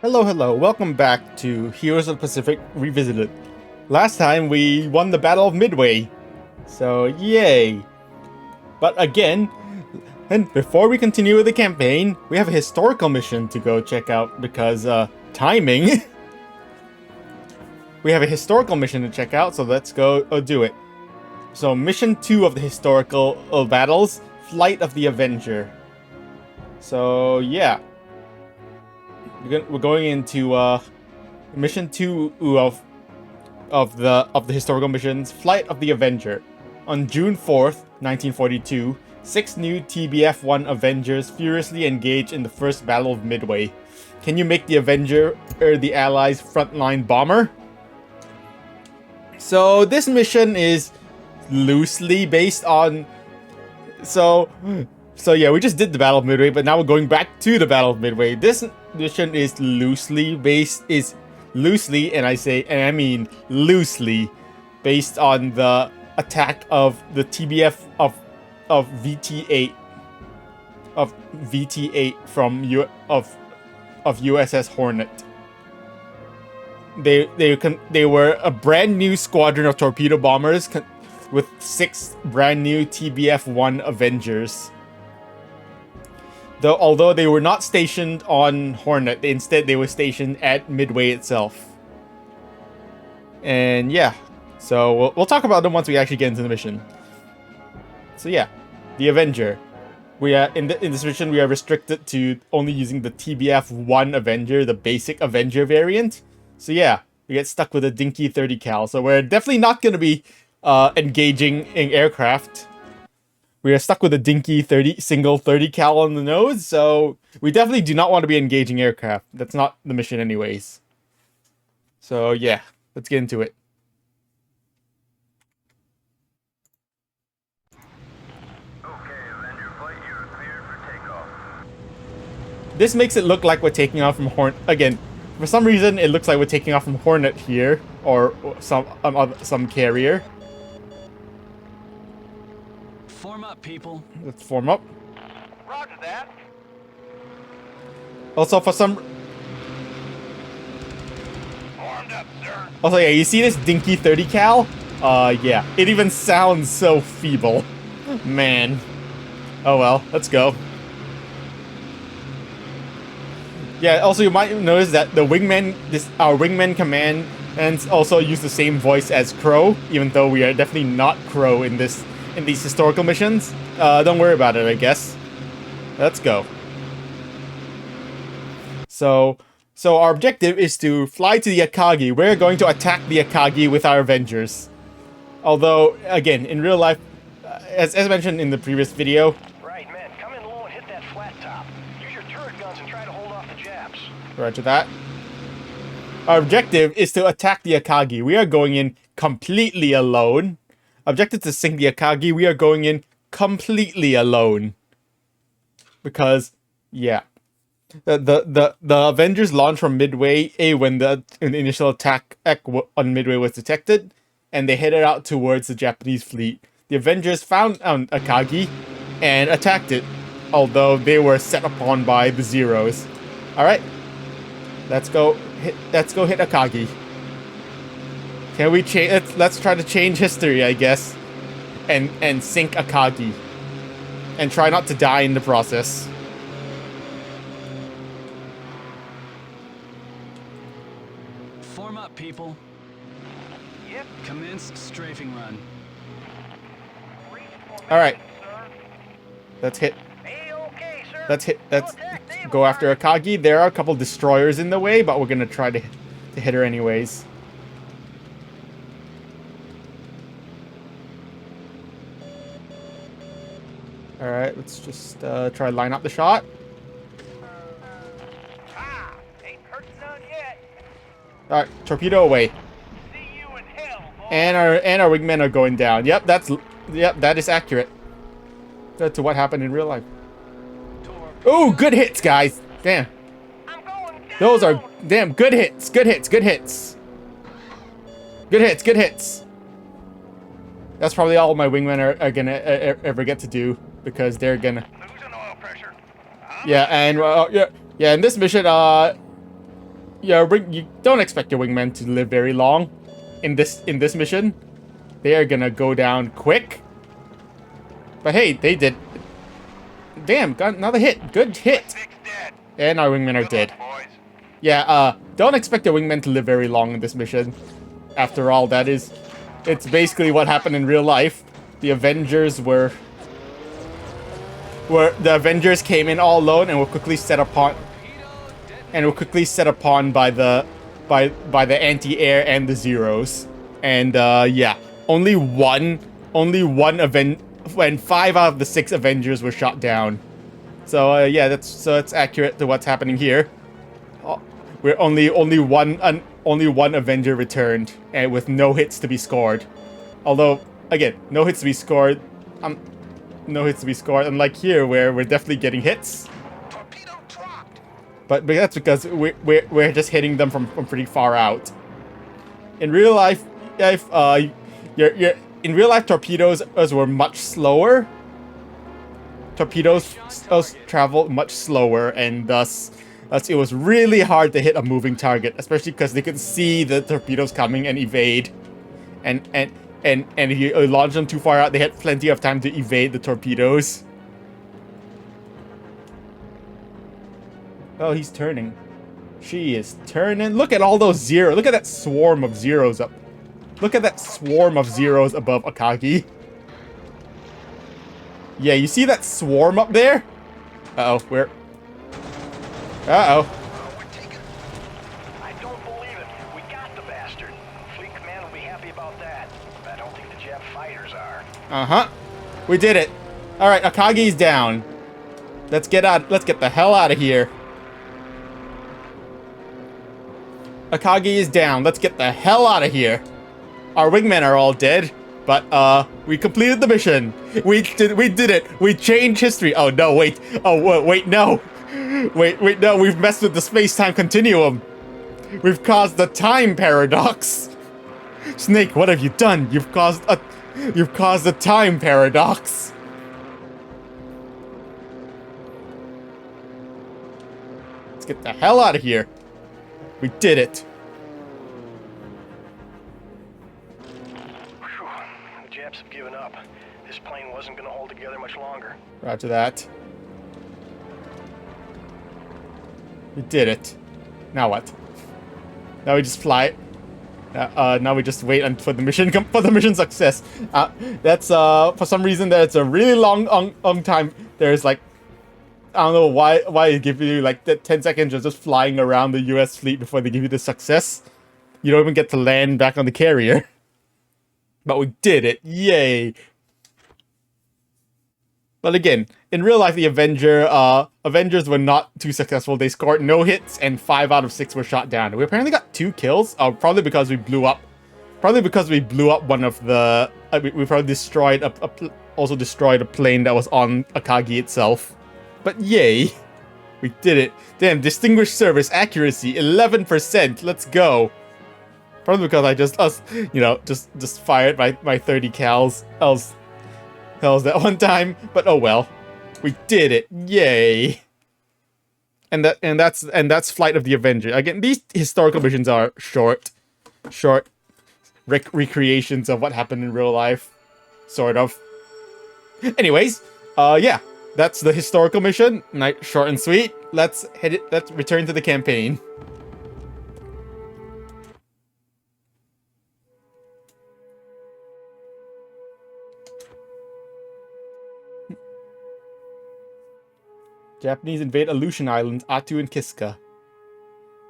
Hello, welcome back to Heroes of the Pacific Revisited. Last time we won the Battle of Midway, so yay! But again, and before we continue with the campaign, we have a historical mission to go check out because, timing! We have a historical mission to check out, so let's go do it. So, Mission 2 of the historical battles, Flight of the Avenger. So, yeah. We're going into mission 2 of the historical missions, Flight of the Avenger. On June 4th, 1942, 6 new TBF-1 Avengers furiously engage in the first Battle of Midway. Can you make the Avenger the Allies' frontline bomber? So this mission is loosely based on So yeah, we just did the Battle of Midway, but now we're going back to the Battle of Midway. This mission is loosely, and I mean loosely, based on the attack of the TBF of VT8 from USS Hornet. They were a brand new squadron of torpedo bombers with 6 brand new TBF-1 Avengers. Although they were not stationed on Hornet, instead they were stationed at Midway itself. And yeah, so we'll talk about them once we actually get into the mission. So yeah, the Avenger. We are in this mission we are restricted to only using the TBF-1 Avenger, the basic Avenger variant. So yeah, we get stuck with a dinky 30 cal. So we're definitely not going to be engaging in aircraft. We are stuck with a dinky single 30 cal on the nose, so we definitely do not want to be engaging aircraft. That's not the mission anyways. So yeah, let's get into it. Okay, Avenger flight, you are cleared for takeoff. This makes it look like we're taking off from Hornet. Again, for some reason, it looks like we're taking off from Hornet here, or some carrier. Form up, people. Let's form up. Roger that. Also, Formed up, sir. Also, yeah, you see this dinky 30 cal? Yeah, it even sounds so feeble. Man. Oh well, let's go. Yeah, also you might notice that the wingman, our wingman command, and also use the same voice as Crow, even though we are definitely not Crow in these historical missions. Don't worry about it, I guess. Let's go. So our objective is to fly to the Akagi. We're going to attack the Akagi with our Avengers. Although, again, in real life, as mentioned in the previous video. Right, men, come in low and hit that flat top. Use your turret guns and try to hold off the Japs. Roger that. Our objective is to attack the Akagi. We are going in completely alone. Objective to sink the Akagi. We are going in completely alone. Because, yeah. The Avengers launched from Midway when the initial attack on Midway was detected, and they headed out towards the Japanese fleet. The Avengers found Akagi and attacked it, although they were set upon by the Zeros. Alright. Let's go hit Akagi. Can we change? Let's try to change history, I guess, and sink Akagi, and try not to die in the process. Form up, people. Yep. Commence strafing run. All right. Let's hit. A-okay, sir. Let's go after Akagi. There are a couple destroyers in the way, but we're gonna try to hit her anyways. Alright, let's just try to line up the shot. Ain't hurt none yet. Alright, torpedo away. See you in hell, boy. And our wingmen are going down. Yep, that is accurate. To what happened in real life. Ooh, good hits, guys. Damn. I'm going down. Those are damn good hits. Good hits. That's probably all my wingmen are gonna ever get to do, because they're gonna. Losing oil pressure. Yeah, and in this mission, you don't expect your wingmen to live very long in this mission. They are gonna go down quick. But hey, they did. Damn, got another hit. Good hit. And our wingmen are dead. Yeah, don't expect your wingmen to live very long in this mission. After all, it's basically what happened in real life. The Avengers the Avengers came in all alone and were quickly set upon by the anti-air and the Zeros. And yeah, only one when 5 out of the 6 Avengers were shot down. So yeah, it's accurate to what's happening here. We're only one Avenger returned, and with no hits to be scored. Although again, no hits to be scored. Unlike here, where we're definitely getting hits. But that's because we're just hitting them from pretty far out. In real life, in real life, torpedoes were much slower. Torpedoes travel much slower, and thus it was really hard to hit a moving target, especially because they could see the torpedoes coming and evade. And if you launch them too far out, they had plenty of time to evade the torpedoes. Oh, he's turning. She is turning. Look at all those zeros. Look at that swarm of zeros up. Look at that swarm of zeros above Akagi. Yeah, you see that swarm up there? Uh-oh, where? Uh-oh. I don't believe it. We got the bastard. Fleet Command will be happy about that. But I don't think the Jap fighters are. Uh-huh. We did it. Alright, Akagi's down. Let's get the hell out of here. Akagi is down. Let's get the hell out of here. Our wingmen are all dead, but we completed the mission. We did it. We changed history. Oh no, wait. Oh wait, no. Wait, no. We've messed with the space-time continuum. We've caused the time paradox. Snake, what have you done? You've caused a time paradox. Let's get the hell out of here. We did it. Whew. The Japs have given up. This plane wasn't going to hold together much longer. Roger that. We did it. Now what? Now we just fly. Now we just wait for the mission success. That's for some reason that's a really long time. There's like, I don't know why they give you like that 10 seconds of just flying around the US fleet before they give you the success. You don't even get to land back on the carrier. But we did it. Yay. But again, in real life, the Avengers were not too successful. They scored no hits, and 5 out of 6 were shot down. We apparently got 2 kills. Probably because we blew up. Probably because we blew up one of the. We probably destroyed also destroyed a plane that was on Akagi itself. But yay, we did it. Damn, distinguished service accuracy 11%. Let's go. Probably because I just fired my 30 cals. Else that one time, but oh well. We did it. Yay. And that's Flight of the Avenger. Again, these historical missions are short recreations of what happened in real life, sort of. Anyways, yeah, that's the historical mission. Short and sweet. Let's return to the campaign. Japanese invade Aleutian Islands, Attu and Kiska.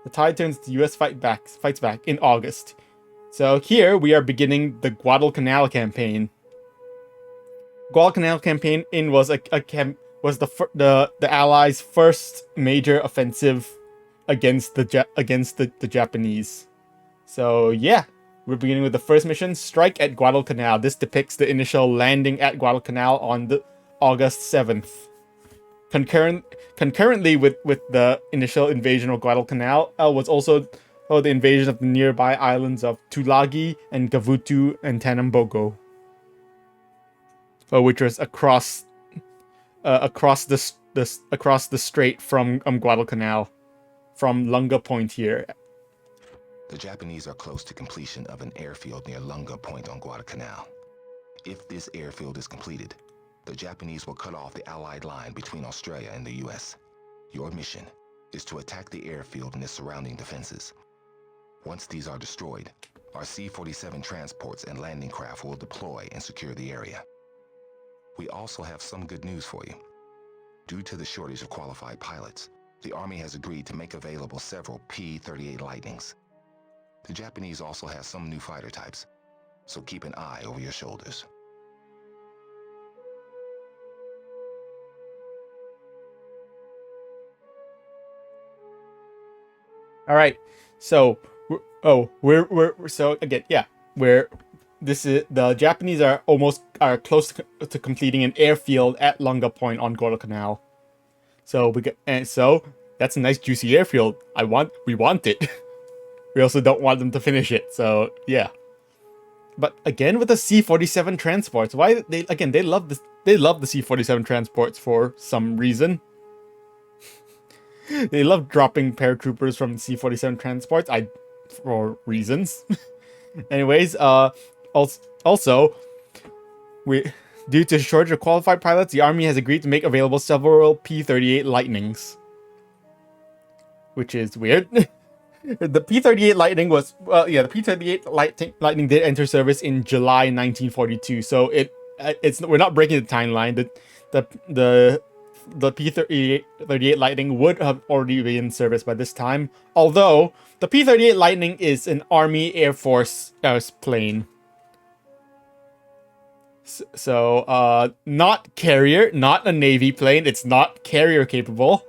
The tide turns, the US fights back in August. So here we are beginning the Guadalcanal campaign. Guadalcanal campaign was the Allies' first major offensive against the Japanese. So yeah, we're beginning with the first mission, Strike at Guadalcanal. This depicts the initial landing at Guadalcanal on the August 7th. Concurrently with the initial invasion of Guadalcanal was also the invasion of the nearby islands of Tulagi and Gavutu and Tanambogo, which was across the strait from Guadalcanal, from Lunga Point here. The Japanese are close to completion of an airfield near Lunga Point on Guadalcanal. If this airfield is completed, the Japanese will cut off the Allied line between Australia and the US. Your mission is to attack the airfield and its surrounding defenses. Once these are destroyed, our C-47 transports and landing craft will deploy and secure the area. We also have some good news for you. Due to the shortage of qualified pilots, the Army has agreed to make available several P-38 Lightnings. The Japanese also have some new fighter types, so keep an eye over your shoulders. All right. So, we're so again, yeah, the Japanese are close to completing an airfield at Lunga Point on Guadalcanal. So that's a nice juicy airfield. We want it. We also don't want them to finish it. So yeah. But again with the C-47 transports, they love this. They love the C-47 transports for some reason. They love dropping paratroopers from the C-47 transports. For reasons. Anyways, also, due to shortage of qualified pilots, the Army has agreed to make available several P-38 Lightnings, which is weird. The P-38 Lightning the P-38 Lightning did enter service in July 1942, so we're not breaking the timeline. The P-38 Lightning would have already been in service by this time, although the P-38 Lightning is an Army Air Force plane. So, not carrier, not a Navy plane. It's not carrier capable,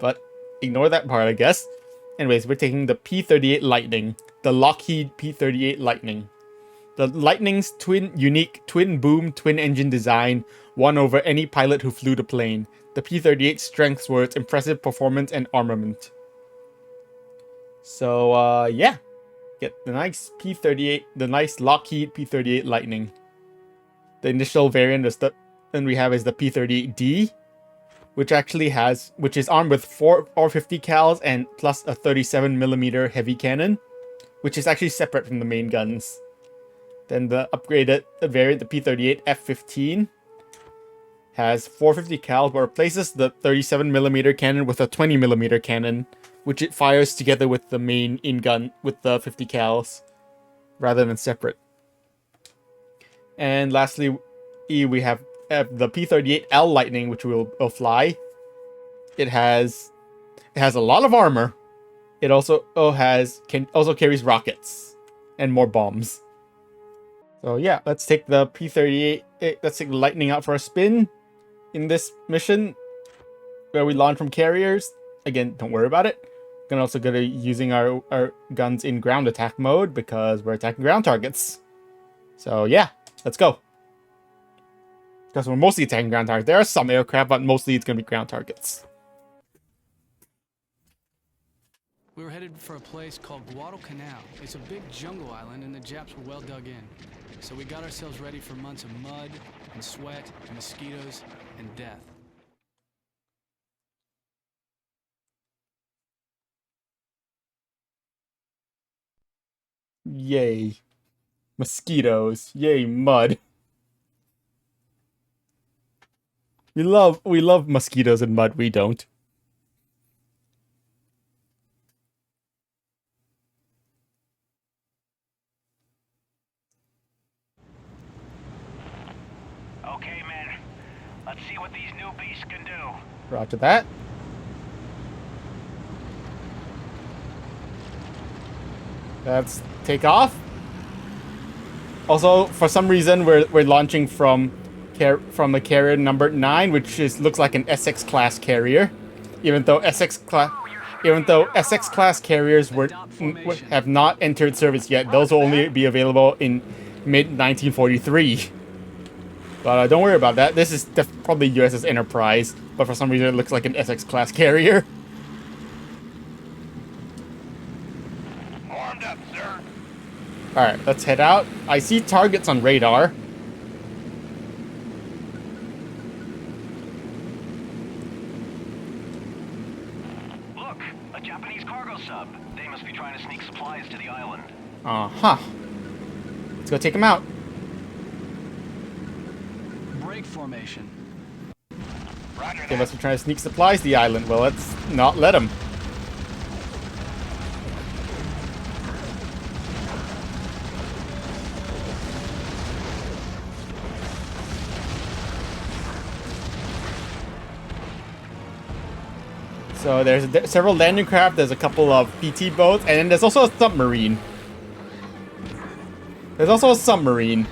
but ignore that part, I guess. Anyways, we're taking the P-38 Lightning, the Lockheed P-38 Lightning. The Lightning's unique twin-boom, twin-engine design won over any pilot who flew the plane. The P-38's strengths were its impressive performance and armament. So, yeah. Get the nice P-38, the nice Lockheed P-38 Lightning. The initial variant is the P-38D, which is armed with 4 R-50 cals and plus a 37mm heavy cannon, which is actually separate from the main guns. Then the upgraded variant, the P-38 F-15, has 450 cal, but replaces the 37mm cannon with a 20mm cannon, which it fires together with the main in-gun with the 50 cals, rather than separate. And lastly, we have the P-38L Lightning, which will fly. It has a lot of armor. It also carries rockets and more bombs. So yeah, let's take the P-38. Let's take the Lightning out for a spin in this mission, where we launch from carriers. Again, don't worry about it. We're gonna also be using our guns in ground attack mode because we're attacking ground targets. So yeah, let's go. Because we're mostly attacking ground targets. There are some aircraft, but mostly it's gonna be ground targets. We were headed for a place called Guadalcanal. It's a big jungle island, and the Japs were well dug in. So we got ourselves ready for months of mud and sweat and mosquitoes and death. Yay. Mosquitoes. Yay, mud. We love mosquitoes and mud, we don't. Okay, men. Let's see what these new beasts can do. Roger that. Let's take off. Also, for some reason, we're launching from the carrier number 9, which looks like an SX class carrier, even though SX class carriers have not entered service yet. Those will only be available in mid-1943. But don't worry about that. This is probably USS Enterprise, but for some reason it looks like an SX class carrier. Armed up, sir. Alright, let's head out. I see targets on radar. Look, a Japanese cargo sub. They must be trying to sneak supplies to the island. Uh-huh. Let's go take him out. Break formation. Roger They that. must be trying to sneak supplies to the island. Well, let's not let them. So there's several landing craft, there's a couple of PT boats, and then there's also a submarine. There's also a submarine.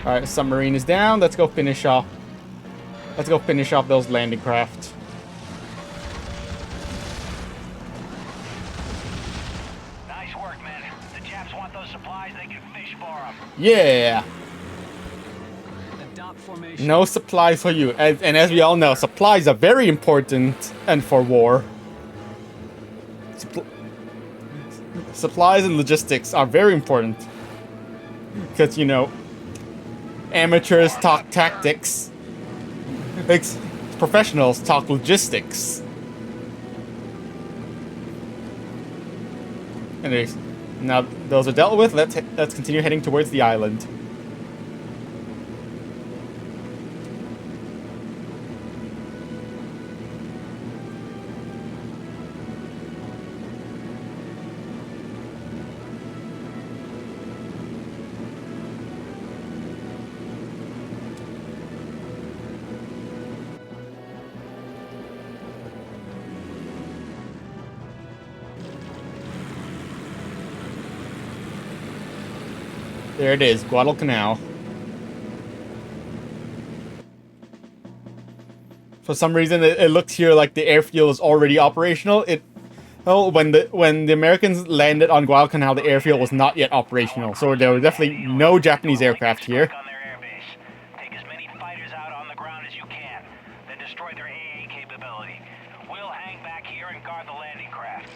Alright, submarine is down. Let's go finish off. Let's go finish off those landing craft. Nice work, man. The Japs want those supplies, they can fish for them. Yeah! Adopt formation. No supplies for you. And as we all know, supplies are very important and for war. Supplies and logistics are very important. Because, you know, amateurs talk tactics. Professionals talk logistics. Anyways, now those are dealt with. Let's continue heading towards the island. There it is, Guadalcanal. For some reason, it looks here like the airfield is already operational. When the Americans landed on Guadalcanal, the airfield was not yet operational, so there were definitely no Japanese aircraft here. On their airbase. Take as many fighters out on the ground as you can, then destroy their AA capability. We'll hang back here and guard the landing craft.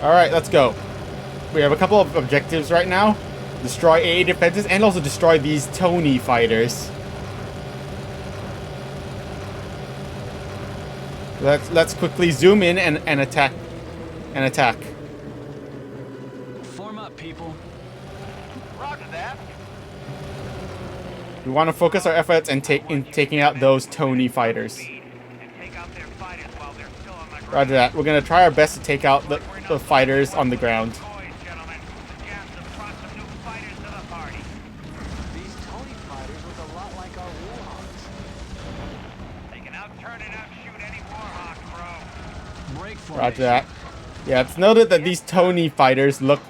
All right, let's go. We have a couple of objectives right now. Destroy AA defenses and also destroy these Tony fighters. Let's quickly zoom in and attack. Form up, people. Roger that. We want to focus our efforts and taking out those Tony fighters. And take out their fighters while they're still on the ground. Roger that. We're gonna try our best to take out the fighters on the ground. Boys, gentlemen, the Japs have brought some new fighters to the party. These Tony fighters look a lot like our Warhawks. They can outturn and outshoot any Warhawk, bro. Break formation. Roger that. Yeah, it's noted that these Tony fighters look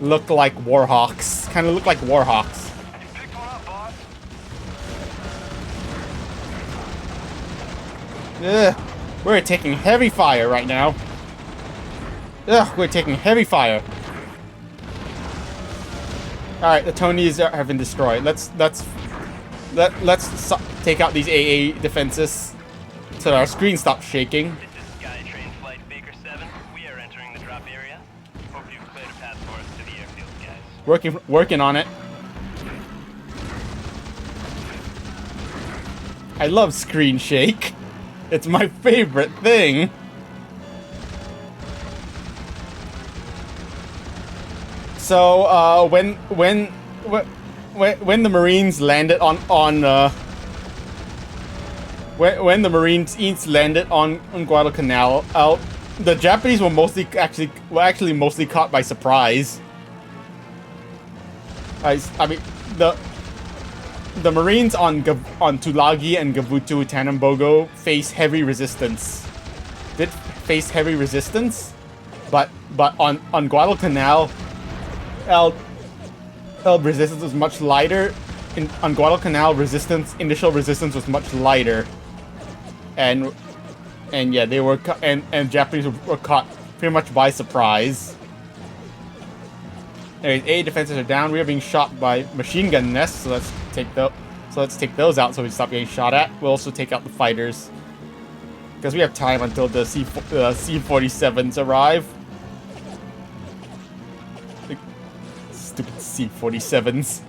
like Warhawks. Kind of look like Warhawks. You picked one up, boss. Ugh. We're taking heavy fire right now. Ugh, we're taking heavy fire. All right, the Tonys have been destroyed. Let's take out these AA defenses so that our screen stops shaking. This is SkyTrain Flight Baker 7. We are entering the drop area. Hope you've cleared a path for us to the airfield, guys. Working on it. I love screen shake. It's my favorite thing. So when the Marines landed when the Marines landed on Guadalcanal, the Japanese were actually mostly caught by surprise. I mean the Marines on Tulagi and Gavutu Tanambogo face heavy resistance. But on Guadalcanal, resistance was much lighter. On Guadalcanal, initial resistance was much lighter, and yeah, they were and Japanese were caught pretty much by surprise. Anyways, AA defenses are down. We are being shot by machine gun nests, so let's take those out so we stop getting shot at. We'll also take out the fighters because we have time until the C-47s arrive. Like, stupid C-47s.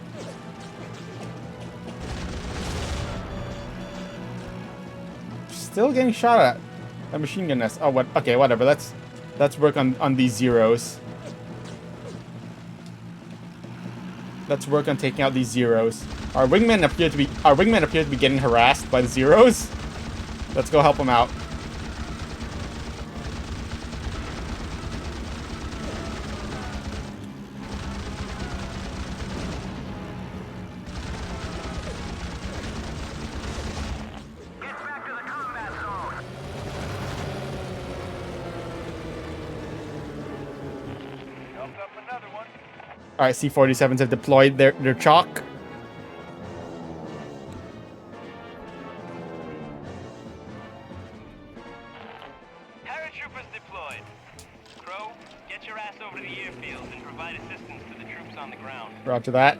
Still getting shot at. A machine gun nest. Oh, what? Okay, whatever. Let's work on these zeros. Let's work on taking out these zeros. Our wingmen appear to be getting harassed by the zeros. Let's go help them out. Get back to the combat zone. Jumped up another one. Alright, C-47s have deployed their chalk. Paratroopers deployed. Crow, get your ass over to the airfield and provide assistance to the troops on the ground. Roger that.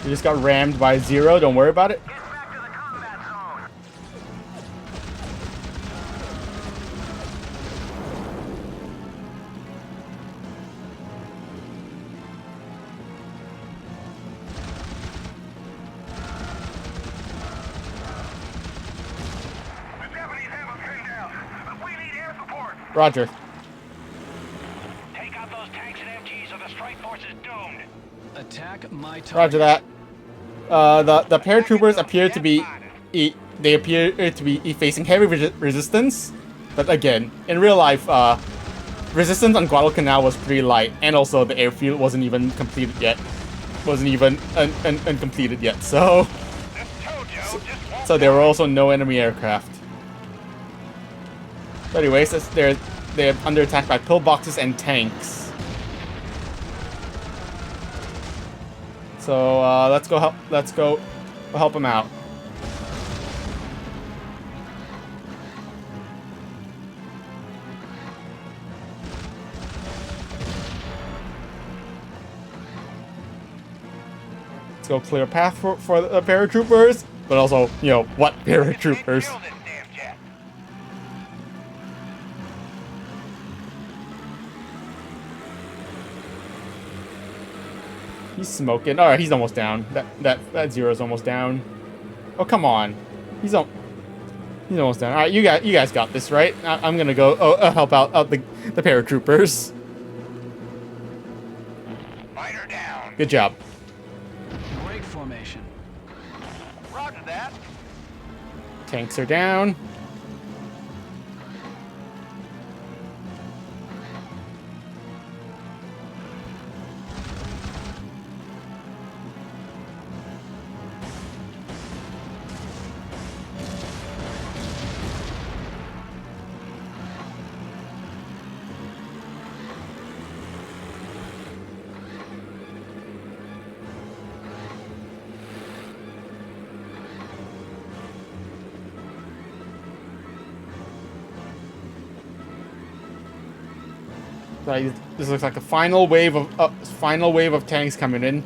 We just got rammed by Zero. Don't worry about it. Get back to the combat zone. The Japanese have us pinned down. We need air support. Roger. Take out those tanks and MGs or the strike force is doomed. Attack my target. Roger that. The paratroopers appear to be facing heavy resistance, but again, in real life, resistance on Guadalcanal was pretty light, and also the airfield wasn't even completed yet. Wasn't even uncompleted yet, so there were also no enemy aircraft. But anyways, they're under attack by pillboxes and tanks. So let's go help them out. Let's go clear a path for the paratroopers, but also, you know, what paratroopers? Kill this damn jet. He's smoking. All right, he's almost down. That Zero's almost down. Oh, come on. He's almost down. All right, you guys got this, right? I'm gonna go help out the paratroopers. Fighter down. Good job. Break formation. Roger that. Tanks are down. Right, this looks like a final wave of tanks coming in.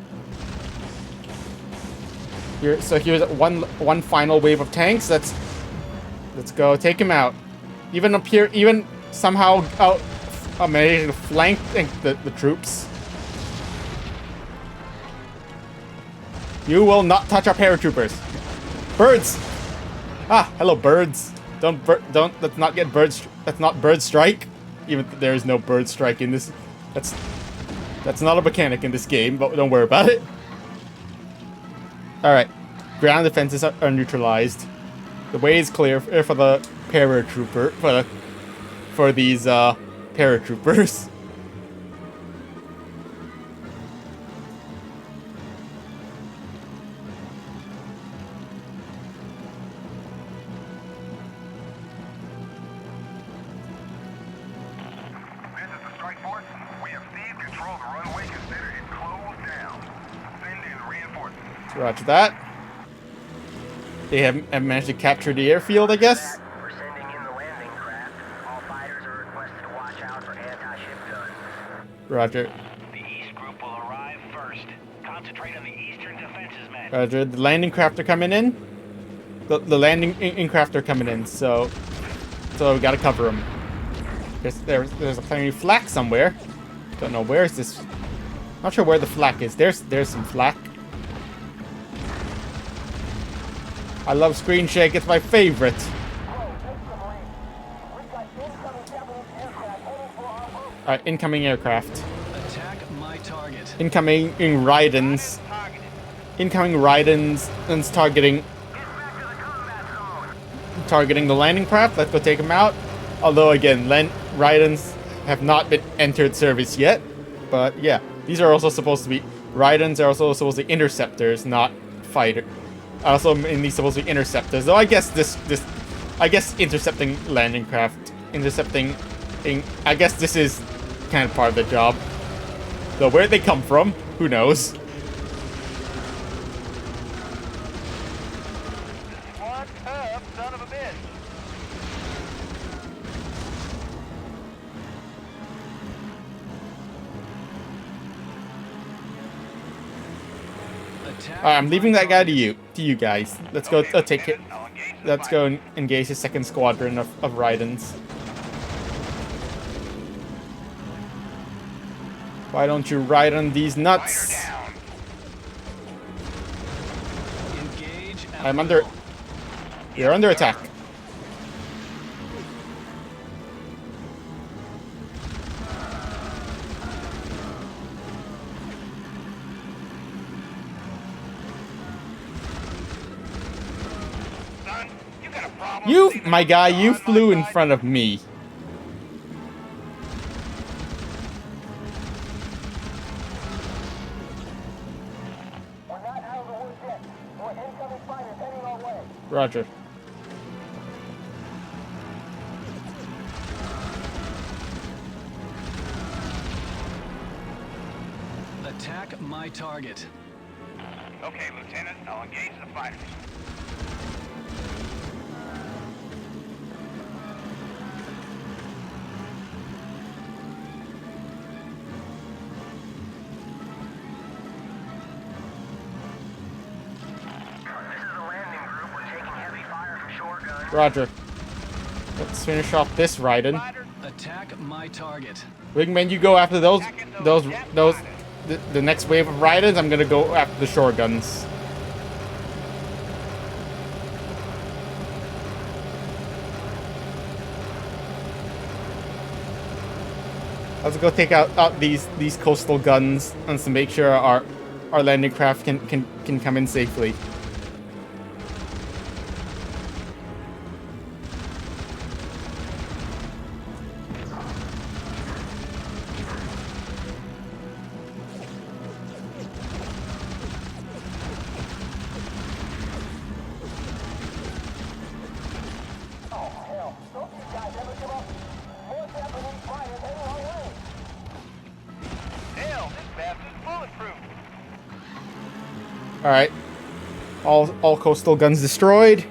Here's one final wave of tanks. Let's go take him out. Even up here, even somehow managing to flank the troops. You will not touch our paratroopers. Birds. Ah, hello birds. Let's not get birds. That's not bird strike. Even there is no bird strike in this. That's not a mechanic in this game, but don't worry about it. Alright. Ground defenses are neutralized. The way is clear for the paratrooper for these paratroopers. Roger that. They have managed to capture the airfield, I guess. We're sending in the landing craft. All fighters are requested to watch out for anti-ship guns. Roger. The East Group will arrive first. concentrate on the eastern defenses, men. Roger. The landing craft are coming in. The landing in craft are coming in, so we gotta cover them. There's a plenty of flak somewhere. Don't know where is this. Not sure where the flak is. There's some flak. I love screen shake. It's my favorite. Alright, incoming aircraft. Attack my target. Incoming Raidens. Incoming Raidens and targeting the landing craft. Let's go take them out. Although again, Raidens have not been entered service yet. But yeah, these are also supposed to be Raidens are also supposed to be interceptors, not fighter. Also, in these supposed to be interceptors. Though I guess I guess intercepting landing craft, I guess this is kind of part of the job. Though where they come from, who knows? One tough son of a bitch. Alright, I'm leaving that guy to you guys. Let's go take it. Let's go and engage the second squadron of Raidens. Why don't you ride on these nuts? I'm under... You're under attack. Son, you got a problem? You, my guy, you flew in front of me. Roger. Attack my target. Okay, Lieutenant, I'll engage the fighters. Roger. Let's finish off this Raiden. Attack my target. Wingman, you go after those, the next wave of Raidens. I'm gonna go after the shore guns. Let's go take out these coastal guns and to make sure our landing craft can come in safely. Alright. All coastal guns destroyed.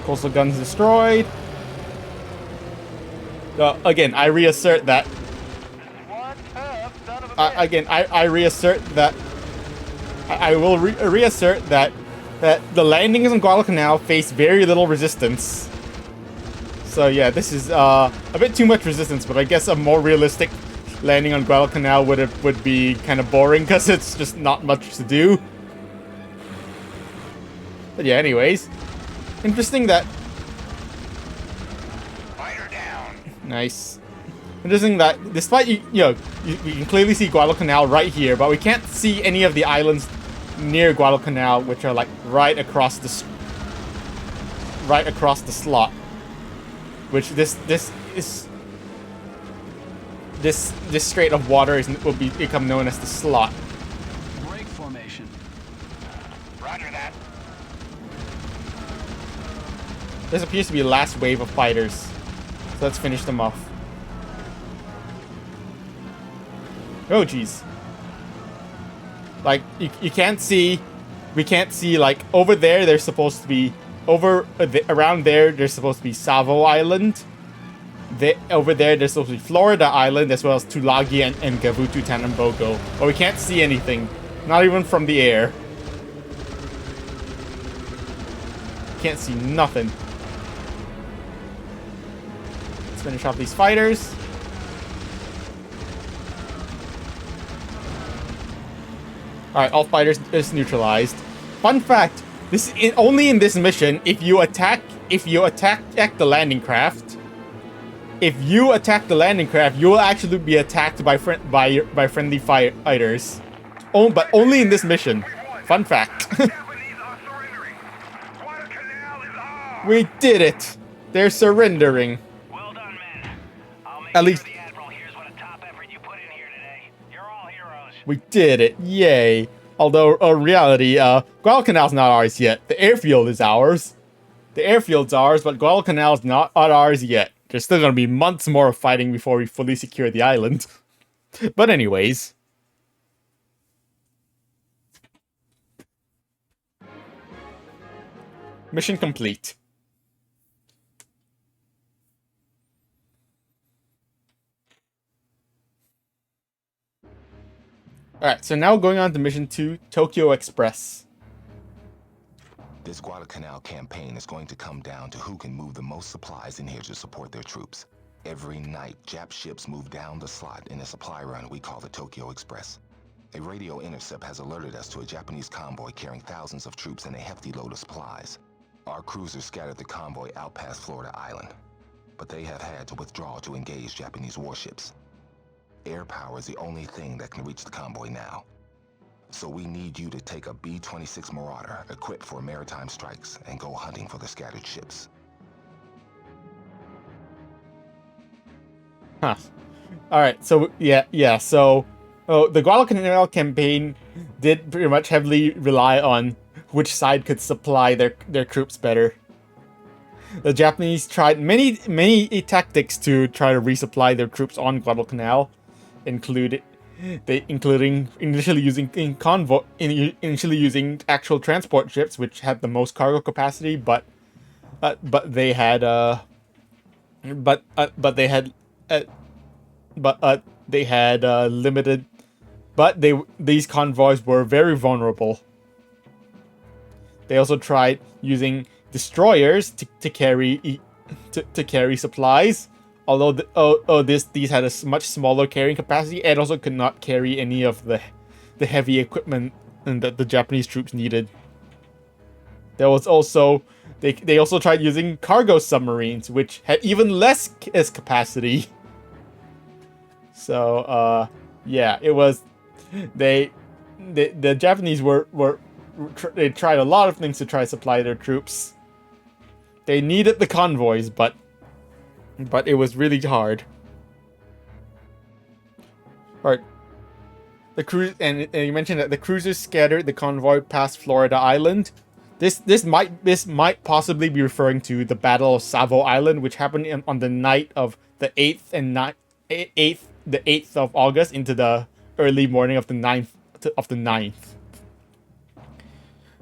Coastal guns destroyed. Again, I reassert that. I reassert that. I will reassert that the landings in Guadalcanal face very little resistance. So yeah, this is a bit too much resistance, but I guess a more realistic landing on Guadalcanal would be kind of boring because it's just not much to do. But yeah, anyways, interesting that. Fighter down. Nice. Interesting that despite you can clearly see Guadalcanal right here, but we can't see any of the islands near Guadalcanal, which are like right across the slot. Which this strait of water will become known as the slot. Break formation. Roger that. This appears to be the last wave of fighters, so let's finish them off. Oh jeez. Like you can't see, we can't see like over there. There's supposed to be around there. There's supposed to be Savo Island, over there, there's supposed to be Florida Island, as well as Tulagi and Gavutu Tanambogo. But we can't see anything. Not even from the air. Can't see nothing. Let's finish off these fighters. Alright, all fighters is neutralized. Fun fact, only in this mission, if you attack the landing craft, you will actually be attacked by friendly fighters. Oh, but only in this mission. Fun fact. We did it. They're surrendering. Well done, men. I'll make At sure least the Admiral hears what a top effort you put in here today. You're all heroes. we did it. Yay. Although, in reality, Guadalcanal's not ours yet. The airfield is ours. The airfield's ours, but Guadalcanal's not ours yet. There's still gonna be months more of fighting before we fully secure the island. But anyways. Mission complete. Alright, so now going on to Mission 2, Tokyo Express. This Guadalcanal campaign is going to come down to who can move the most supplies in here to support their troops. Every night, Jap ships move down the slot in a supply run we call the Tokyo Express. A radio intercept has alerted us to a Japanese convoy carrying thousands of troops and a hefty load of supplies. Our cruisers scattered the convoy out past Florida Island, but they have had to withdraw to engage Japanese warships. Air power is the only thing that can reach the convoy now. So we need you to take a B-26 Marauder equipped for maritime strikes and go hunting for the scattered ships. Huh. Alright, so, so the Guadalcanal campaign did pretty much heavily rely on which side could supply their troops better. The Japanese tried many tactics to try to resupply their troops on Guadalcanal, including initially using actual transport ships, which had the most cargo capacity, but they had limited. But these convoys were very vulnerable. They also tried using destroyers to carry supplies. Although these had a much smaller carrying capacity and also could not carry any of the heavy equipment that the Japanese troops needed. There was also they also tried using cargo submarines, which had even less capacity. So yeah, it was the Japanese they tried a lot of things to try to supply their troops. They needed the convoys, but it was really hard. Alright. The cruise and you mentioned that the cruisers scattered the convoy past Florida Island. This might possibly be referring to the Battle of Savo Island, which happened on the night of the 8th of August into the early morning of the 9th.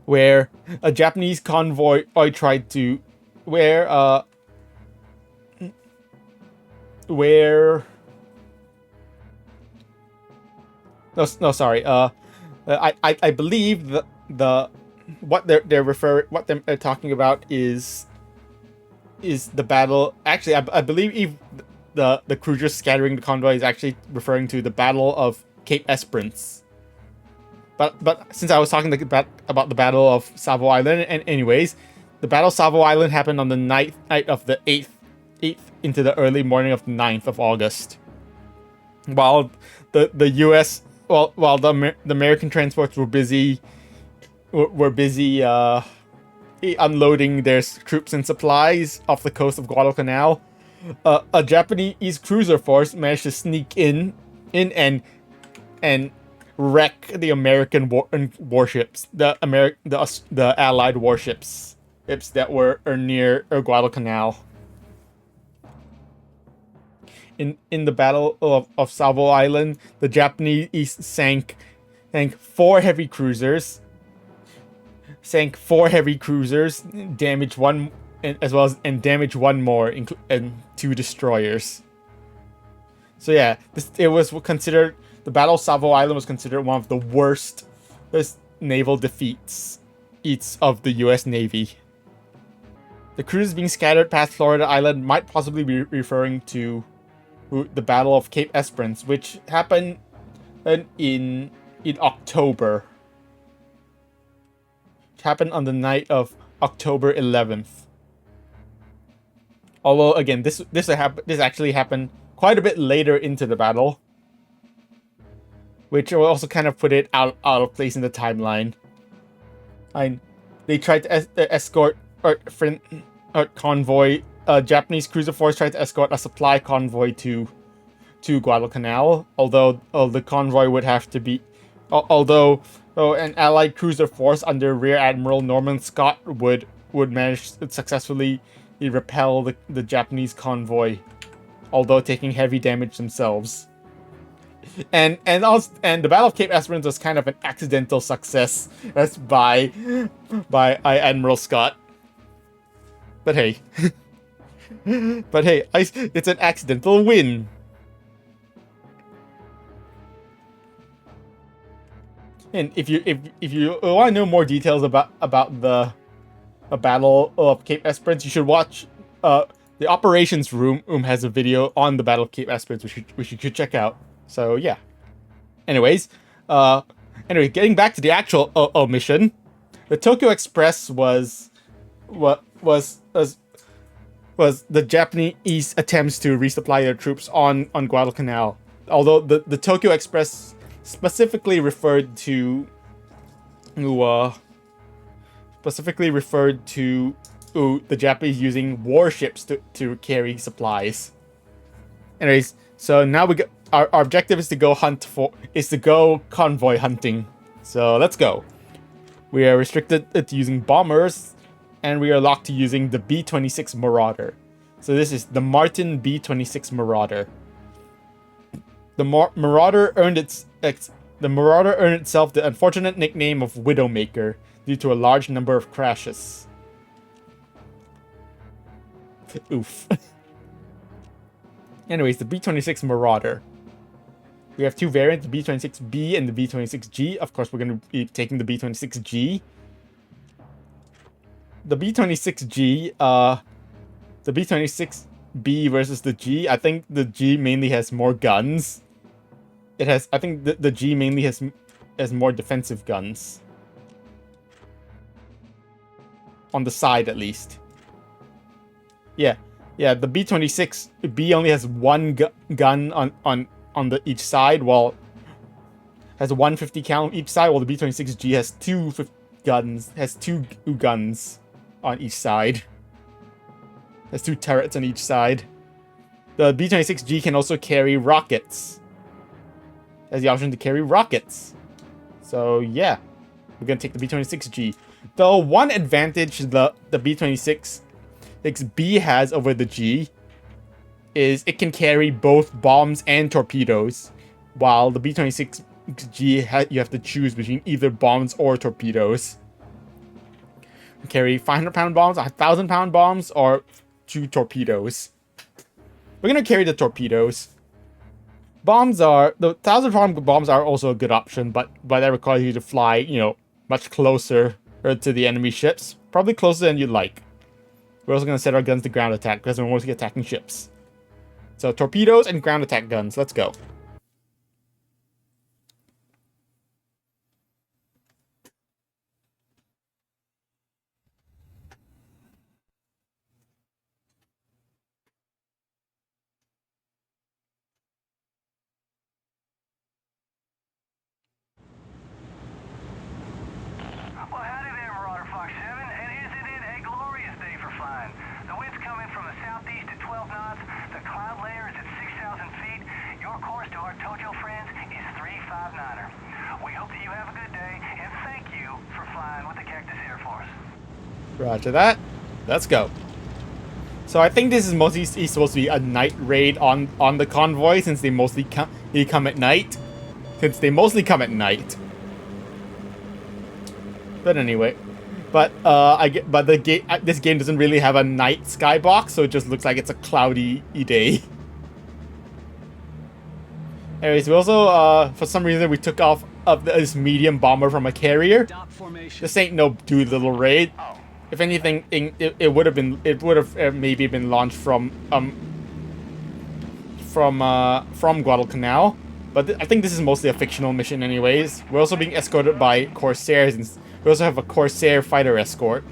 Where a Japanese convoy tried to I believe what they're talking about is the battle. Actually, I believe the cruisers scattering the convoy is actually referring to the Battle of Cape Esperance. But since I was talking about the Battle of Savo Island, and anyways, the Battle of Savo Island happened on the night of the 8th into the early morning of the 9th of August. While the American transports were busy unloading their troops and supplies off the coast of Guadalcanal, a Japanese cruiser force managed to sneak in and wreck the American warships, the Allied warships that were near Guadalcanal. In the Battle of Savo Island, the Japanese sank 4 heavy cruisers, damaged one as well as and damage one more, and 2 destroyers. So yeah, it was considered, the Battle of Savo Island was considered one of the worst naval defeats of the U.S. Navy. The crews being scattered past Florida Island might possibly be referring to the Battle of Cape Esperance, which happened in October. It happened on the night of October 11th. Although again, this actually happened quite a bit later into the battle, which will also kind of put it out of place in the timeline. They tried to escort convoy. Japanese cruiser force tried to escort a supply convoy to Guadalcanal. Although the convoy would have to be, an Allied cruiser force under Rear Admiral Norman Scott would manage to successfully repel the Japanese convoy, although taking heavy damage themselves. And the Battle of Cape Esperance was kind of an accidental success by Admiral Scott. But hey, it's an accidental win. And if you want to know more details about the Battle of Cape Esperance, you should watch the operations room has a video on the Battle of Cape Esperance, which you should check out. So yeah. Anyway, getting back to the actual mission, the Tokyo Express was the Japanese attempts to resupply their troops on Guadalcanal. Although the Tokyo Express specifically referred to the Japanese using warships to carry supplies. Anyways, so now our objective is to go convoy hunting. So let's go. We are restricted to using bombers, and we are locked to using the B-26 Marauder. So this is the Martin B-26 Marauder. The Marauder earned itself the unfortunate nickname of Widowmaker due to a large number of crashes. Oof. Anyways, the B-26 Marauder. We have 2 variants, the B-26B and the B-26G. Of course, we're going to be taking the B-26G. The B-26G, the B-26B versus the G. I think the G mainly has more guns. I think the G mainly has more defensive guns. On the side, at least. Yeah, the B-26B only has 1 gun on each side, while has a 150 cal each side, while the B-26G has 2 guns on each side. Has 2 turrets on each side. The B-26G can also carry rockets. Has the option to carry rockets. So yeah, we're gonna take the B-26G. The one advantage the B-26B has over the G is it can carry both bombs and torpedoes, while the B-26G you have to choose between either bombs or torpedoes. You carry 500-pound bombs, 1,000-pound bombs, or 2 torpedoes. We're gonna carry the torpedoes. The 1,000-pound bombs are also a good option, but that requires you to fly, much closer to the enemy ships, probably closer than you'd like. We're also gonna set our guns to ground attack because we're mostly attacking ships. So torpedoes and ground attack guns. Let's go. Well, howdy there, Marauder Fox 7, and isn't it a glorious day for flying? The wind's coming from the southeast at 12 knots, the cloud layer is at 6,000 feet, your course to our Tojo friends is 359er. We hope that you have a good day, and thank you for flying with the Cactus Air Force. Roger that. Let's go. So I think this is mostly supposed to be a night raid on the convoy, since they mostly come at night. But But but this game doesn't really have a night skybox, so it just looks like it's a cloudy day. Anyways, we also for some reason we took off this medium bomber from a carrier. Stop formation. This ain't no Doolittle raid. If anything, it would have maybe been launched from Guadalcanal, but I think this is mostly a fictional mission anyways. We're also being escorted by Corsairs, and we also have a Corsair fighter escort.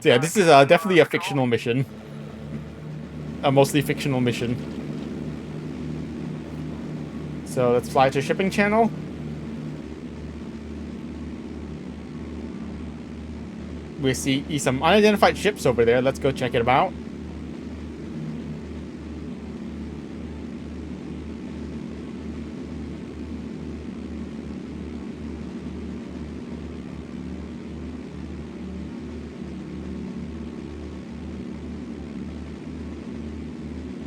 So yeah, this is definitely a fictional mission. A mostly fictional mission. So let's fly to shipping channel. We see some unidentified ships over there. Let's go check it out.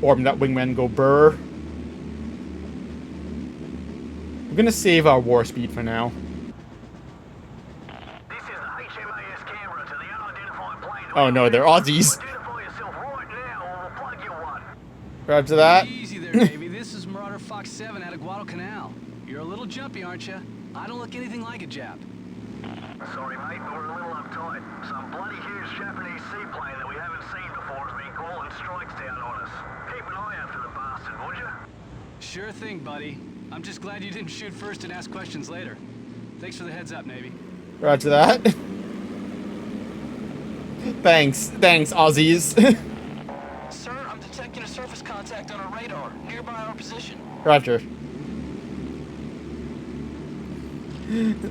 Orb that wingman go burr. We're gonna save our war speed for now. This is the HMAS Canberra to the unidentified plane. Oh no, they're Aussies. Identify yourself right now or we'll plug you one. Roger that. Easy there, baby. This is Marauder Fox 7 out of Guadalcanal. You're a little jumpy, aren't you? I don't look anything like a Jap. Sorry, mate, but we're a little uptight. Some bloody huge Japanese seaplane that we haven't seen before has been calling strikes down on us. Keep an eye out for the bastard, would you? Sure thing, buddy. I'm just glad you didn't shoot first and ask questions later. Thanks for the heads up, Navy. Roger that. Thanks, Aussies. Sir, I'm detecting a surface contact on our radar, nearby our position. Roger.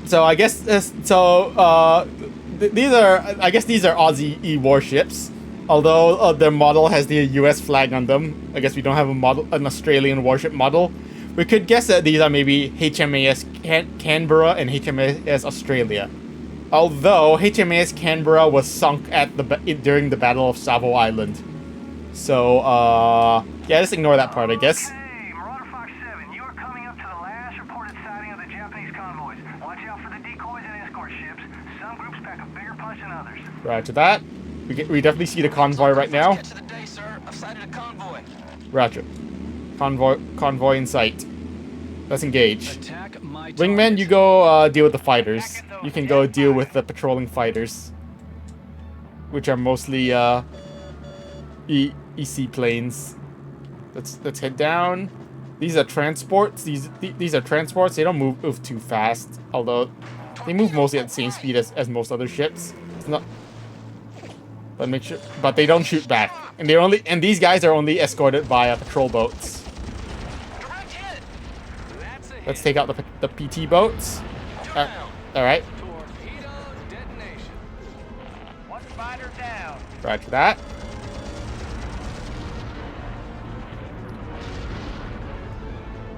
So I guess these are Aussie warships. Although their model has the US flag on them, I guess we don't have an Australian warship model. We could guess that these are maybe HMAS Canberra and HMAS Australia. Although HMAS Canberra was sunk during the Battle of Savo Island. So yeah, just ignore that part, I guess. Hey, Marauder Fox 7, you are coming up to the last reported sighting of the Japanese convoys. Watch out for the decoys and escort ships. Some groups pack a bigger punch than others. Roger that. We definitely see the convoy right now. Catch of the day, sir. I've sighted a convoy. Roger. Convoy in sight. Let's engage. Attack my Wingman, target. you go deal with the fighters. You can go deal with the patrolling fighters, which are mostly EC planes. Let's head down. These are transports. These are transports. They don't move too fast, although they move mostly at the same speed as most other ships. It's not. But they don't shoot back, and these guys are only escorted by patrol boats. Direct hit. That's a hit. Let's take out the PT boats. All right. Torpedo detonation. One fighter down. Roger that.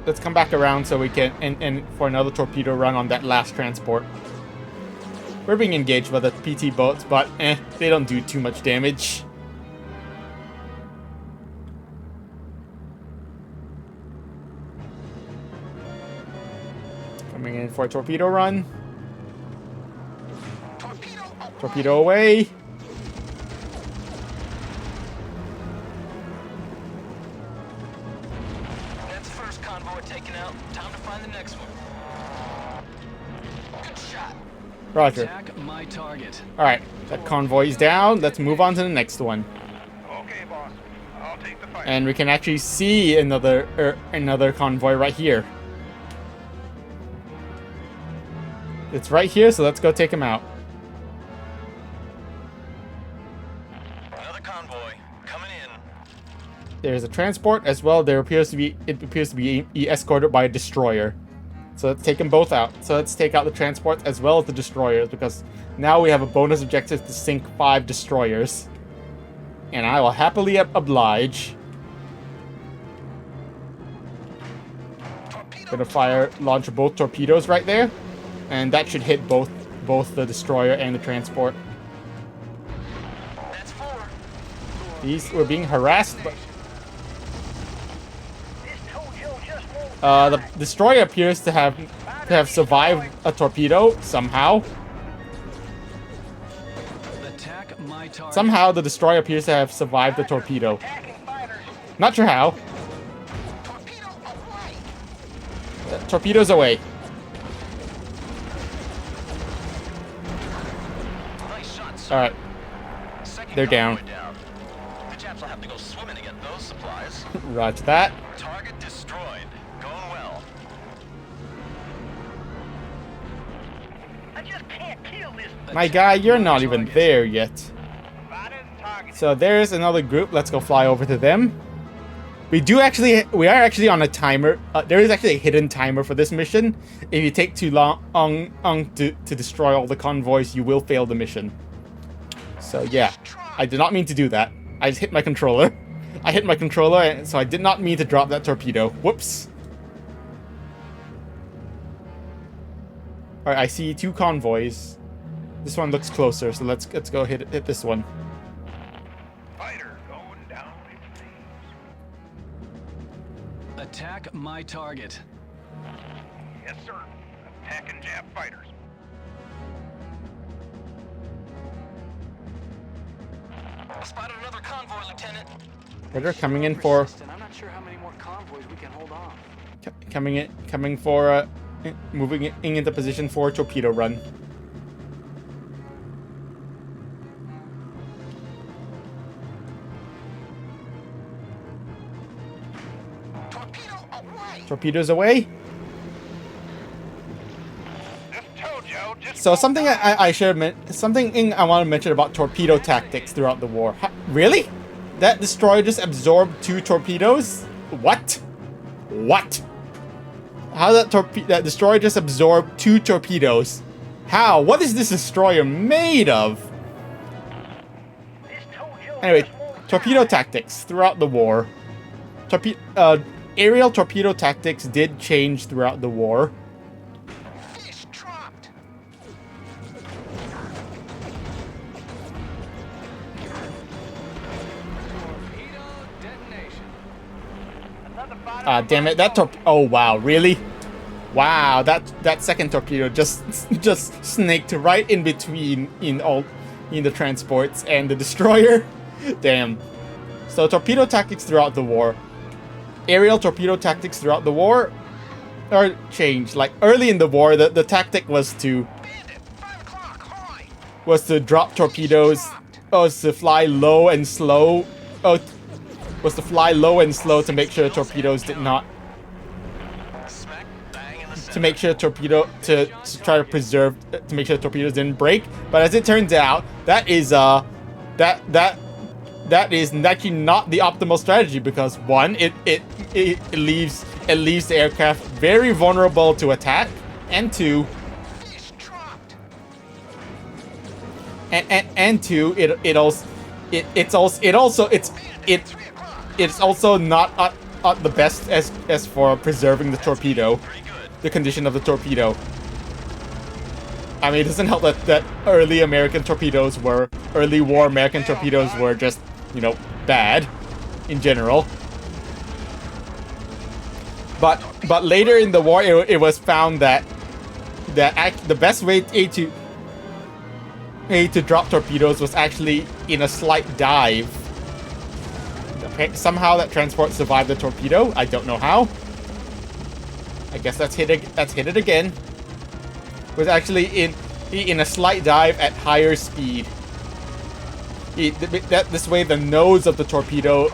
Let's come back around so we can and for another torpedo run on that last transport. We're being engaged by the PT boats, but they don't do too much damage. Coming in for a torpedo run. Torpedo away. That's the first convoy taken out. Time to find the next one. Good shot. Roger. Attack my target. Alright, that convoy's down. Let's move on to the next one. Okay, boss. I'll take the fight. And we can actually see another convoy right here. It's right here, so let's go take him out. Another convoy coming in. There's a transport as well. It appears to be escorted by a destroyer. So let's take them both out. So let's take out the transports as well as the destroyers, because now we have a bonus objective to sink 5 destroyers. And I will happily oblige. Gonna launch both torpedoes right there. And that should hit both the destroyer and the transport. That's 4. These were being harassed, but This Tojo just won't the destroyer appears to have survived a torpedo somehow. target. Somehow the destroyer appears to have survived the torpedo. Not sure how. Torpedoes away. Nice shot, sir. Alright, Second they're down. convoy The Japs will have to go swimming to get those supplies. roger that. Target destroyed. Going well. I just can't kill this. My guy, you're not even there yet. So there's another group. Let's go fly over to them. We are actually on a timer. There is actually a hidden timer for this mission. If you take too long to destroy all the convoys, you will fail the mission. So yeah, I did not mean to do that. I just hit my controller. I hit my controller, and so I did not mean to drop that torpedo. Whoops. Alright, I see 2 convoys. This one looks closer, so let's go hit this one. Fighter going down in flames. Attack my target. Yes, sir. Attacking Jap fighters. Spotted another convoy, Lieutenant. They're coming in for I'm not sure how many more convoys we can hold off. coming for moving into position for torpedo run. Torpedo away. Torpedoes away. Just told you. Just So something I should something I want to mention about torpedo tactics throughout the war. Really? That destroyer just absorbed 2 torpedoes? What? What? How that destroyer just absorbed 2 torpedoes? How? What is this destroyer made of? Just told you. Anyway, torpedo tactics throughout the war. Aerial torpedo tactics did change throughout the war. Fish dropped. Torpedo detonation. Another fighter. Ah, damn it! Oh wow, really? Wow, that second torpedo just snaked right in between in the transports and the destroyer. Damn. So torpedo tactics throughout the war. Aerial torpedo tactics throughout the war are changed. Like early in the war, the tactic was to Bandit. 5 o'clock. High. drop torpedoes. Was to fly low and slow. Was to fly low and slow to make sure torpedoes did not. Smack bang in the center. To make sure to try to preserve to make sure torpedoes didn't break. But as it turns out, that is actually not the optimal strategy, because one, it leaves the aircraft very vulnerable to attack, and two, Fish dropped. and two, it's also not at the best as for preserving the torpedo, Pretty good. the condition of the torpedo. I mean, it doesn't help that early war American torpedoes were just, you know, bad in general. But later in the war, it was found that the best way to drop torpedoes was actually in a slight dive. Okay, somehow that transport survived the torpedo. I don't know how. I guess that's hit it again. It was actually in a slight dive at higher speed. This way the nose of the torpedo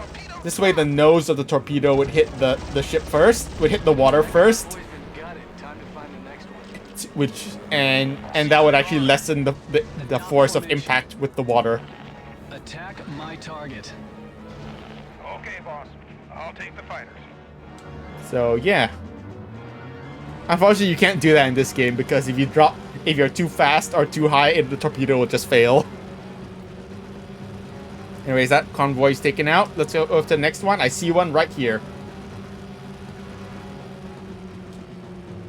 would hit the ship first, would hit the water first, Boys been gutted. Time to find the next one. which and that would actually lessen the force of impact with the water. Attack my target. Okay, boss. I'll take the fighters. So yeah. Unfortunately, you can't do that in this game, because if you're too fast or too high, the torpedo will just fail. Anyways, that convoy's taken out. Let's go over to the next one. I see one right here.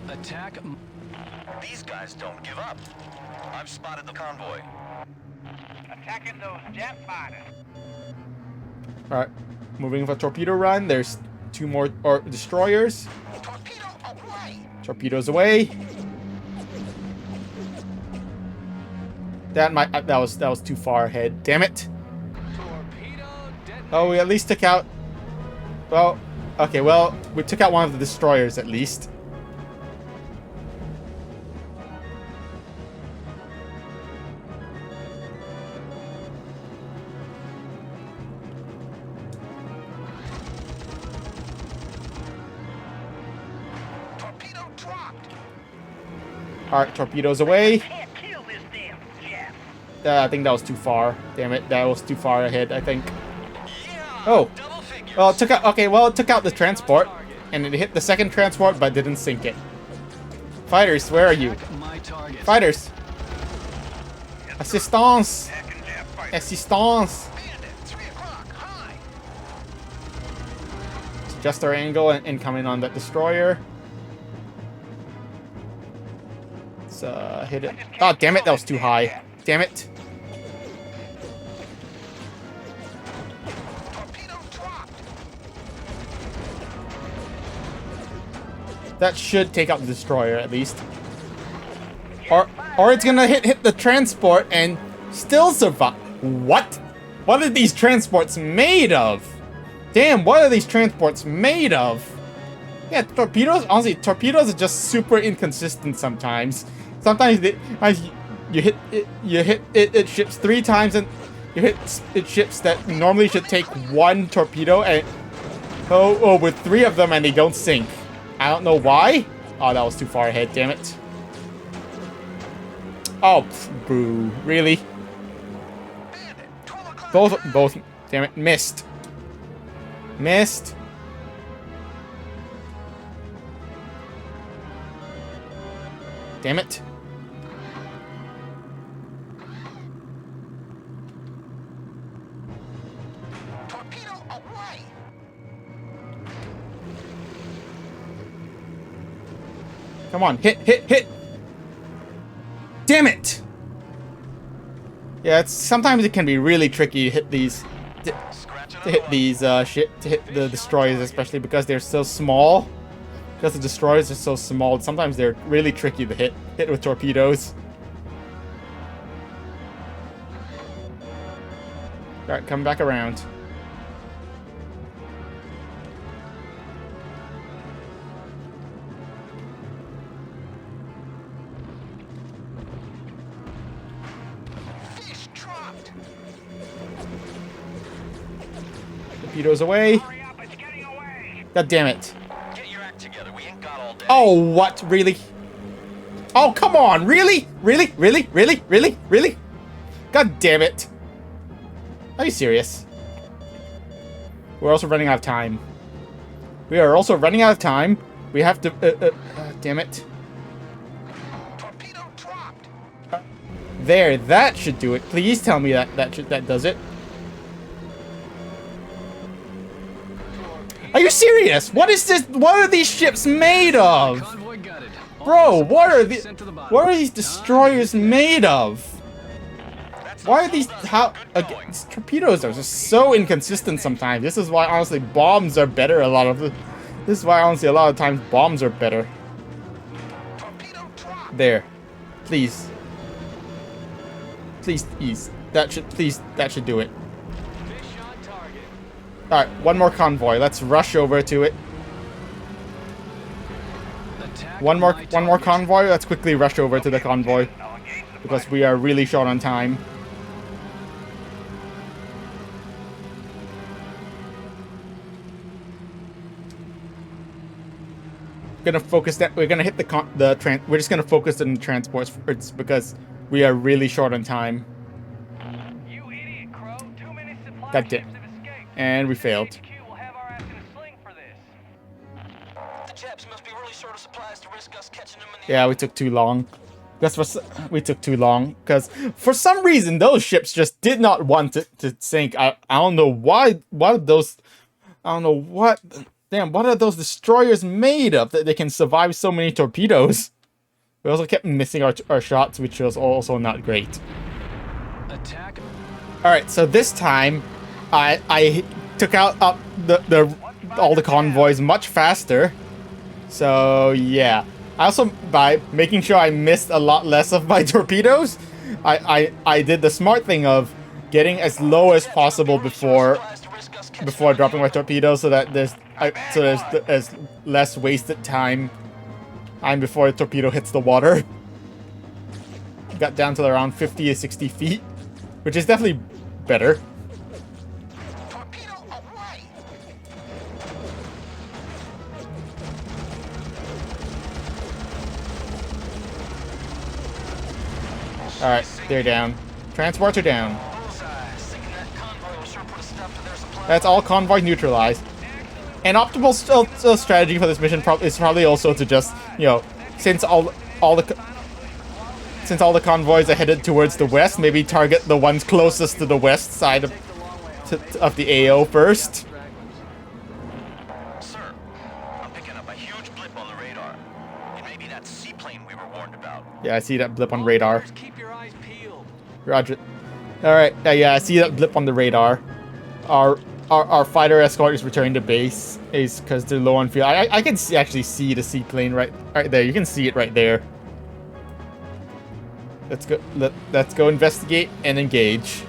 Attack. These guys don't give up. I've spotted the convoy. Attacking those Jap fighters. Alright. Moving for torpedo run. There's 2 more destroyers. Torpedo away. Torpedoes away. That was too far ahead. Damn it. Torpedo detonation. Oh, we at least took out... Well, okay, well, we took out one of the destroyers at least. Torpedo dropped. Alright, torpedoes away. Can't kill this damn Jap. I think that was too far. Damn it, that was too far ahead, I think. Yeah. Oh. Double figures. Well, it took out... Okay, well, it took out the transport. And it hit the second transport, but didn't sink it. Fighters, where are you? My target. Fighters! Assistance! Hacking Jap fighter. Assistance! Bandit, 3 o'clock. High. Adjust our angle and come in on that destroyer. Let's hit it. Oh, damn it, that was too high. Damn it. Torpedo dropped. That should take out the destroyer at least. Or it's gonna hit the transport and still survive. What? What are these transports made of? Damn, what are these transports made of? Yeah, torpedoes, honestly, torpedoes are just super inconsistent sometimes. Sometimes you hit it ships 3 times and you hit it ships that normally should take 1 torpedo and with 3 of them and they don't sink. I don't know why. Oh, that was too far ahead, damn it. Oh, boo. Really? Bandit, 12 o'clock. Both, damn it, missed. Missed. Damn it. Torpedo away. Come on, hit! Damn it! Yeah, sometimes it can be really tricky to hit these, to hit the destroyers, especially because they're so small. Because the destroyers are so small, sometimes they're really tricky to hit with torpedoes. Alright, come back around. Fish dropped. Torpedoes away. Hurry up, it's getting away. God damn it. Get your act together. We ain't got all day. Oh, what? Really? Oh, come on. Really? Really? Really? Really? Really? Really? God damn it. Are you serious? We're also running out of time. We are also running out of time. We have to... damn it. Torpedo dropped. There, that should do it. Please tell me that does it. Are you serious? What is this? What are these ships made of? Convoy gutted. Bro, what are Sent to the bottom. what are these destroyers made of? Why are these these torpedoes are just so inconsistent sometimes. This is why honestly bombs are better a lot of this is why honestly a lot of times bombs are better. Torpedo dropped. There. Please. Please. That should do it. Fish on target. Alright, one more convoy. Let's rush over to it. Attack One my more target. convoy. Let's quickly rush over to the convoy. I'll engage the Because we are really short on time. Gonna focus that. We're gonna hit we're just gonna focus on the transports because we are really short on time. You idiot, Crow. Too many supply God ships damn. have escaped. And we failed. HQ will have our ass in a sling for this. The Japs must be really short of supplies to risk us catching them in the Yeah, we took too long. We took too long because for some reason those ships just did not want to sink. I don't know why. What are those destroyers made of that they can survive so many torpedoes? We also kept missing our shots, which was also not great. Attack. All right, so this time I took out all the convoys much faster. So yeah. I also, by making sure I missed a lot less of my torpedoes, I did the smart thing of getting as low as possible before dropping my torpedo, so that there's less wasted time before the torpedo hits the water. Got down to around 50 to 60 feet, which is definitely better. Torpedo away! Alright, they're down. Transports are down. Bullseye. Thinking that convoy will sure put a stop to their supply. That's all convoy neutralized. An optimal strategy for this mission is probably also to just, you know, since all the convoys are headed towards the west, maybe target the ones closest to the west side of the AO first. Sir, I'm picking up a huge blip on the radar. It may be that seaplane we were warned about. Yeah, I see that blip on radar. Keep your eyes peeled. Roger. Alright, yeah, I see that blip on the radar. Our fighter escort is returning to base, is because they're low on fuel. I can actually see the seaplane right there. You can see it right there. Let's go investigate and engage.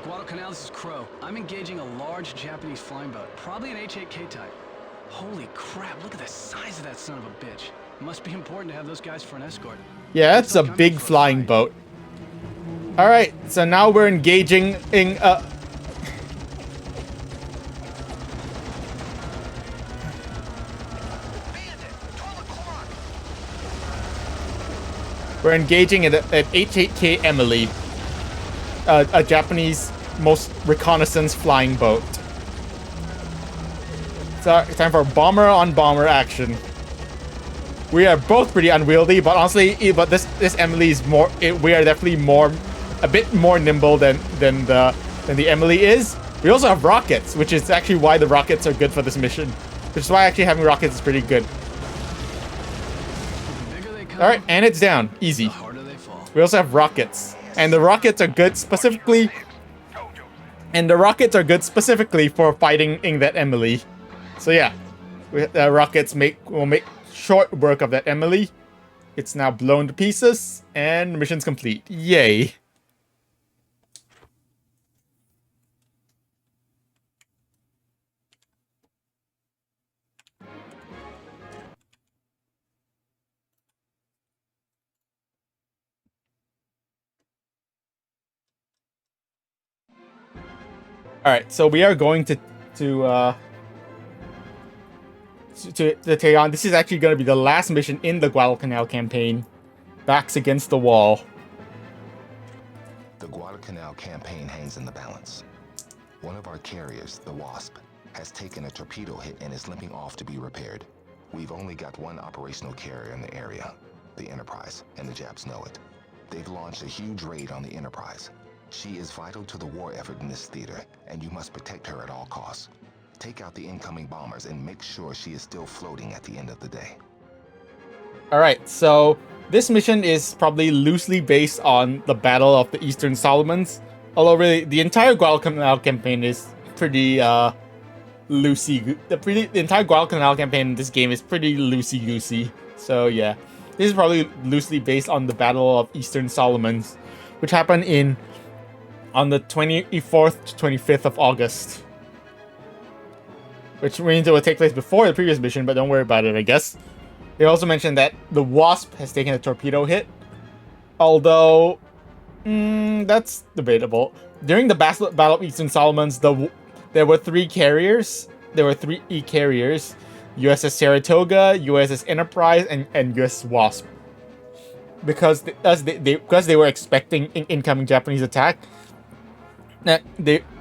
Guadalcanal, this is Crow. I'm engaging a large Japanese flying boat, probably an H-8K type. Holy crap, look at the size of that son of a bitch. Must be important to have those guys for an escort. Yeah, that's a big flying boat. Alright, so now we're engaging in we're engaging at H-8K Emily, a Japanese most reconnaissance flying boat. So it's time for bomber on bomber action. We are both pretty unwieldy, but honestly, this Emily is more. We are definitely a bit more nimble than the Emily is. We also have rockets, which is actually why the rockets are good for this mission. Which is why actually having rockets is pretty good. All right, and it's down, easy. We also have rockets, and the rockets are good specifically. And the rockets are good specifically for fighting in that Emily. So yeah, the rockets will make short work of that Emily. It's now blown to pieces, and mission's complete. Yay. Alright, so we are going to take on. This is actually going to be the last mission in the Guadalcanal campaign. Backs against the wall. The Guadalcanal campaign hangs in the balance. One of our carriers, the Wasp, has taken a torpedo hit and is limping off to be repaired. We've only got one operational carrier in the area, the Enterprise, and the Japs know it. They've launched a huge raid on the Enterprise. She is vital to the war effort in this theater, and you must protect her at all costs. Take out the incoming bombers and make sure she is still floating at the end of the day. Alright, so this mission is probably loosely based on the Battle of the Eastern Solomons. Although really, the entire Guadalcanal campaign is pretty loosey. The entire Guadalcanal campaign in this game is pretty loosey-goosey. So yeah, this is probably loosely based on the Battle of Eastern Solomons, which happened on the 24th to 25th of August. Which means it will take place before the previous mission, but don't worry about it, I guess. They also mentioned that the Wasp has taken a torpedo hit. Although, that's debatable. During the Battle of Eastern Solomons, there were three carriers. There were three carriers. USS Saratoga, USS Enterprise, and USS Wasp. Because they were expecting incoming Japanese attack.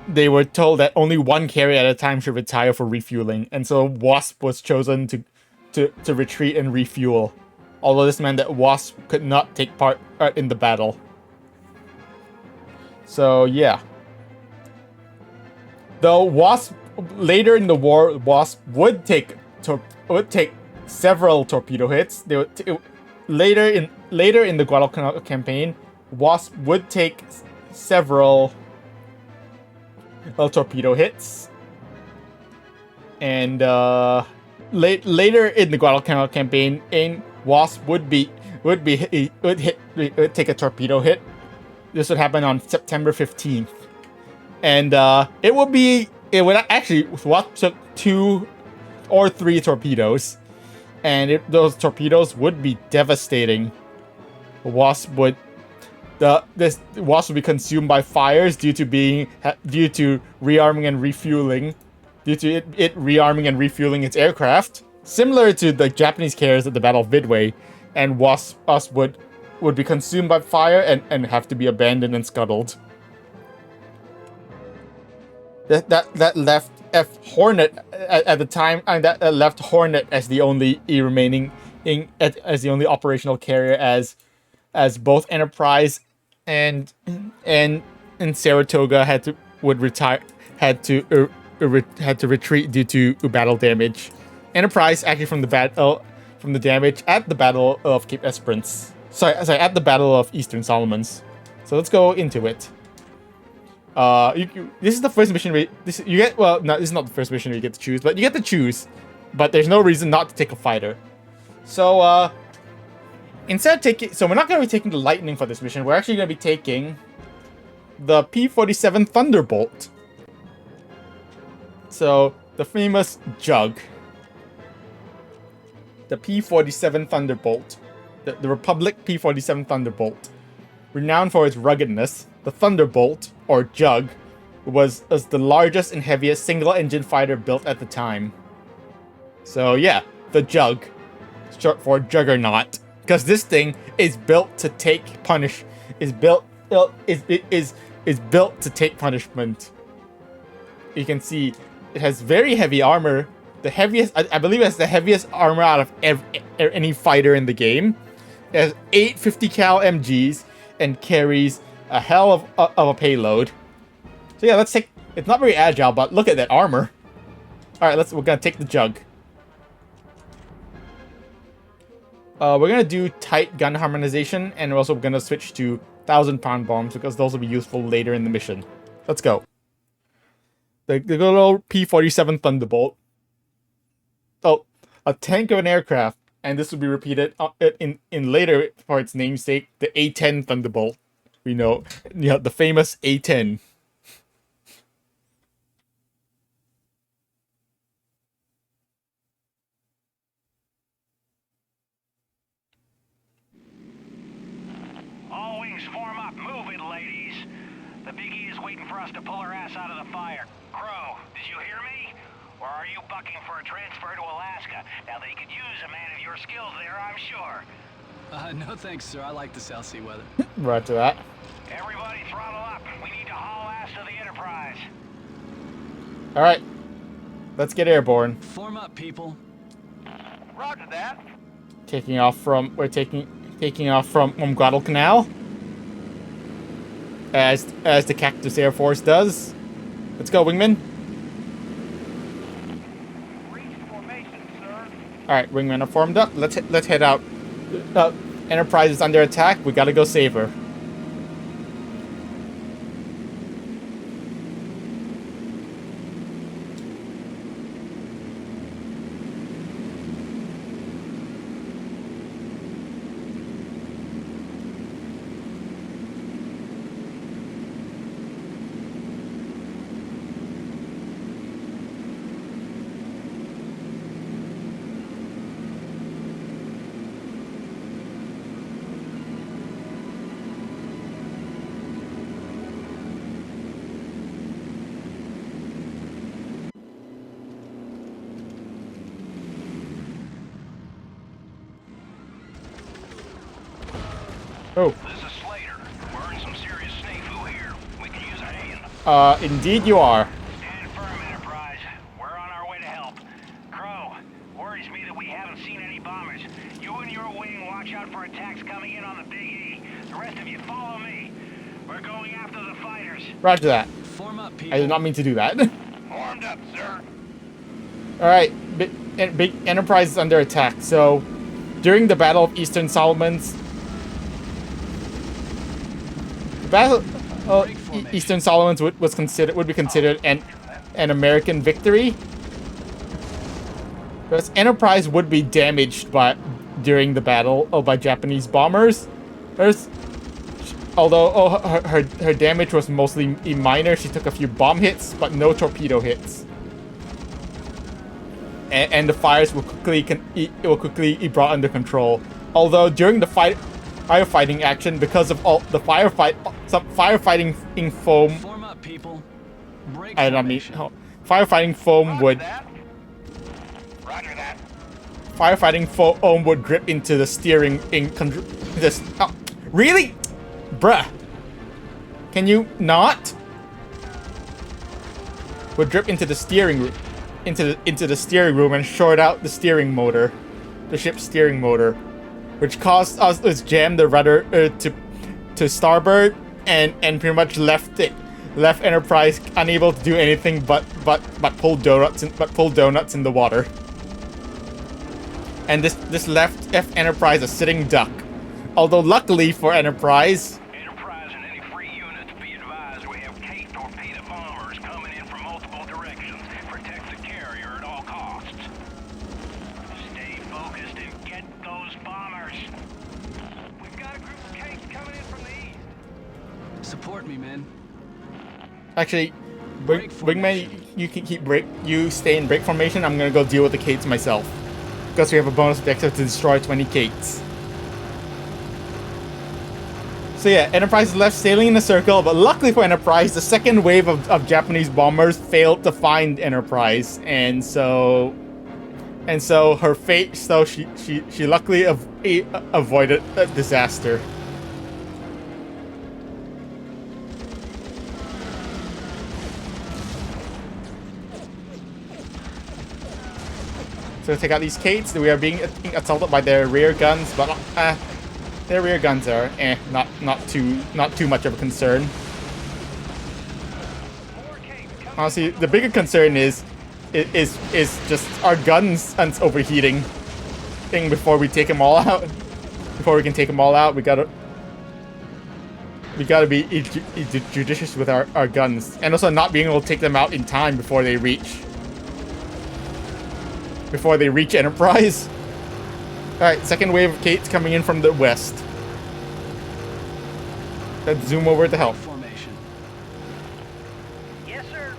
They were told that only one carrier at a time should retire for refueling, and so Wasp was chosen to retreat and refuel although this meant that Wasp could not take part in the battle. So yeah. Though Wasp later in the war, Wasp would take several torpedo hits. They would later in the Guadalcanal campaign, Wasp would take several torpedo hits, and later in the Guadalcanal campaign, Wasp would take a torpedo hit. This would happen on September 15th, and it would actually Wasp took 2 or 3 torpedoes, and those torpedoes would be devastating. Wasp would be consumed by fires due to rearming and refueling, due to it rearming and refueling its aircraft, similar to the Japanese carriers at the Battle of Midway, and Wasp would be consumed by fire and have to be abandoned and scuttled. That left Hornet at the time, and that left Hornet as the only remaining as the only operational carrier, as both Enterprise and Saratoga had to retreat due to battle damage. Enterprise actually from the damage at the Battle of Cape Esperance. Sorry, at the Battle of Eastern Solomons. So let's go into it. This is the first mission this is not the first mission you get to choose, but you get to choose. But there's no reason not to take a fighter. So we're not going to be taking the Lightning for this mission. We're actually going to be taking the P-47 Thunderbolt. So the famous Jug. The P-47 Thunderbolt. The Republic P-47 Thunderbolt. Renowned for its ruggedness, the Thunderbolt, or Jug, was the largest and heaviest single-engine fighter built at the time. So yeah, the Jug, short for Juggernaut, because this thing is built to take built to take punishment. You can see it has very heavy armor. The heaviest, I believe, it has the heaviest armor out of any fighter in the game. It has 8 50 cal MGs and carries a hell of a payload. So yeah, let's take. It's not very agile, but look at that armor. All right, we're gonna take the Jug. We're gonna do tight gun harmonization, and we're also gonna switch to 1,000-pound bombs because those will be useful later in the mission. Let's go. The good old P-47 Thunderbolt. Oh, a tank of an aircraft, and this will be repeated in later for its namesake, the A-10 Thunderbolt. We know, the famous A-10. All wings form up. Move it, ladies. The Biggie is waiting for us to pull her ass out of the fire. Crow, did you hear me? Or are you bucking for a transfer to Alaska? Now, they could use a man of your skills there, I'm sure. No thanks, sir. I like the South Sea weather. Right to that. Everybody throttle up. We need to haul ass to the Enterprise. All right, let's get airborne. Form up, people. Roger that. We're taking off from Guadalcanal, as the Cactus Air Force does. Let's go, wingman. Reach formation, sir. All right, wingmen are formed up. Let's head out. Enterprise is under attack. We gotta go save her. Oh. This is Slater. We're in some serious snafu here. We can use a hand. Indeed you are. Stand firm, Enterprise. We're on our way to help. Crow, worries me that we haven't seen any bombers. You and your your wing, watch out for attacks coming in on the Big E. The rest of you follow me. We're going after the fighters. Roger that. Form up, people. I did not mean to do that. Formed up, sir. Alright, big Enterprise is under attack. So, during the Battle of Eastern Solomons, the Battle of Eastern Solomons would be considered an American victory, because Enterprise would be damaged during the battle by Japanese bombers. Although her damage was mostly minor, she took a few bomb hits, but no torpedo hits. And the fires will quickly be brought under control. Although during the firefighting action, because of all the firefighting in foam, Form up, people. Break I don't mean formation. firefighting foam would Roger that. firefighting foam would drip into the steering really, bruh? Can you not? Would drip into the steering room. Into the steering room and short out the steering motor, the ship's steering motor, which caused us to jam the rudder to starboard and pretty much left Enterprise unable to do anything but pull donuts in the water. And this left Enterprise a sitting duck. Although luckily for Enterprise, Enterprise and any free units, be advised we have Kate torpedo bombers coming in from multiple directions. Protect the carrier at all costs. Stay focused and get those bombers. We've got a group of Kates coming in from the east. Support me, men. actually, Break Wingman, you can you stay in break formation. I'm gonna go deal with the Kates myself, because we have a bonus objective to destroy 20 Kates. So yeah, Enterprise is left sailing in a circle, but luckily for Enterprise, the second wave of Japanese bombers failed to find Enterprise, and so her fate. So she luckily avoided a disaster. So take out these Kates. We are being assaulted by their rear guns, but their rear guns are not too much of a concern. Honestly, the bigger concern is just our guns overheating. Before we take them all out. Before we can take them all out, we gotta be judicious with our guns, and also not being able to take them out in time before they reach Enterprise. Alright, second wave of Kates coming in from the west. Let's zoom over to help. Formation. Yes, sir.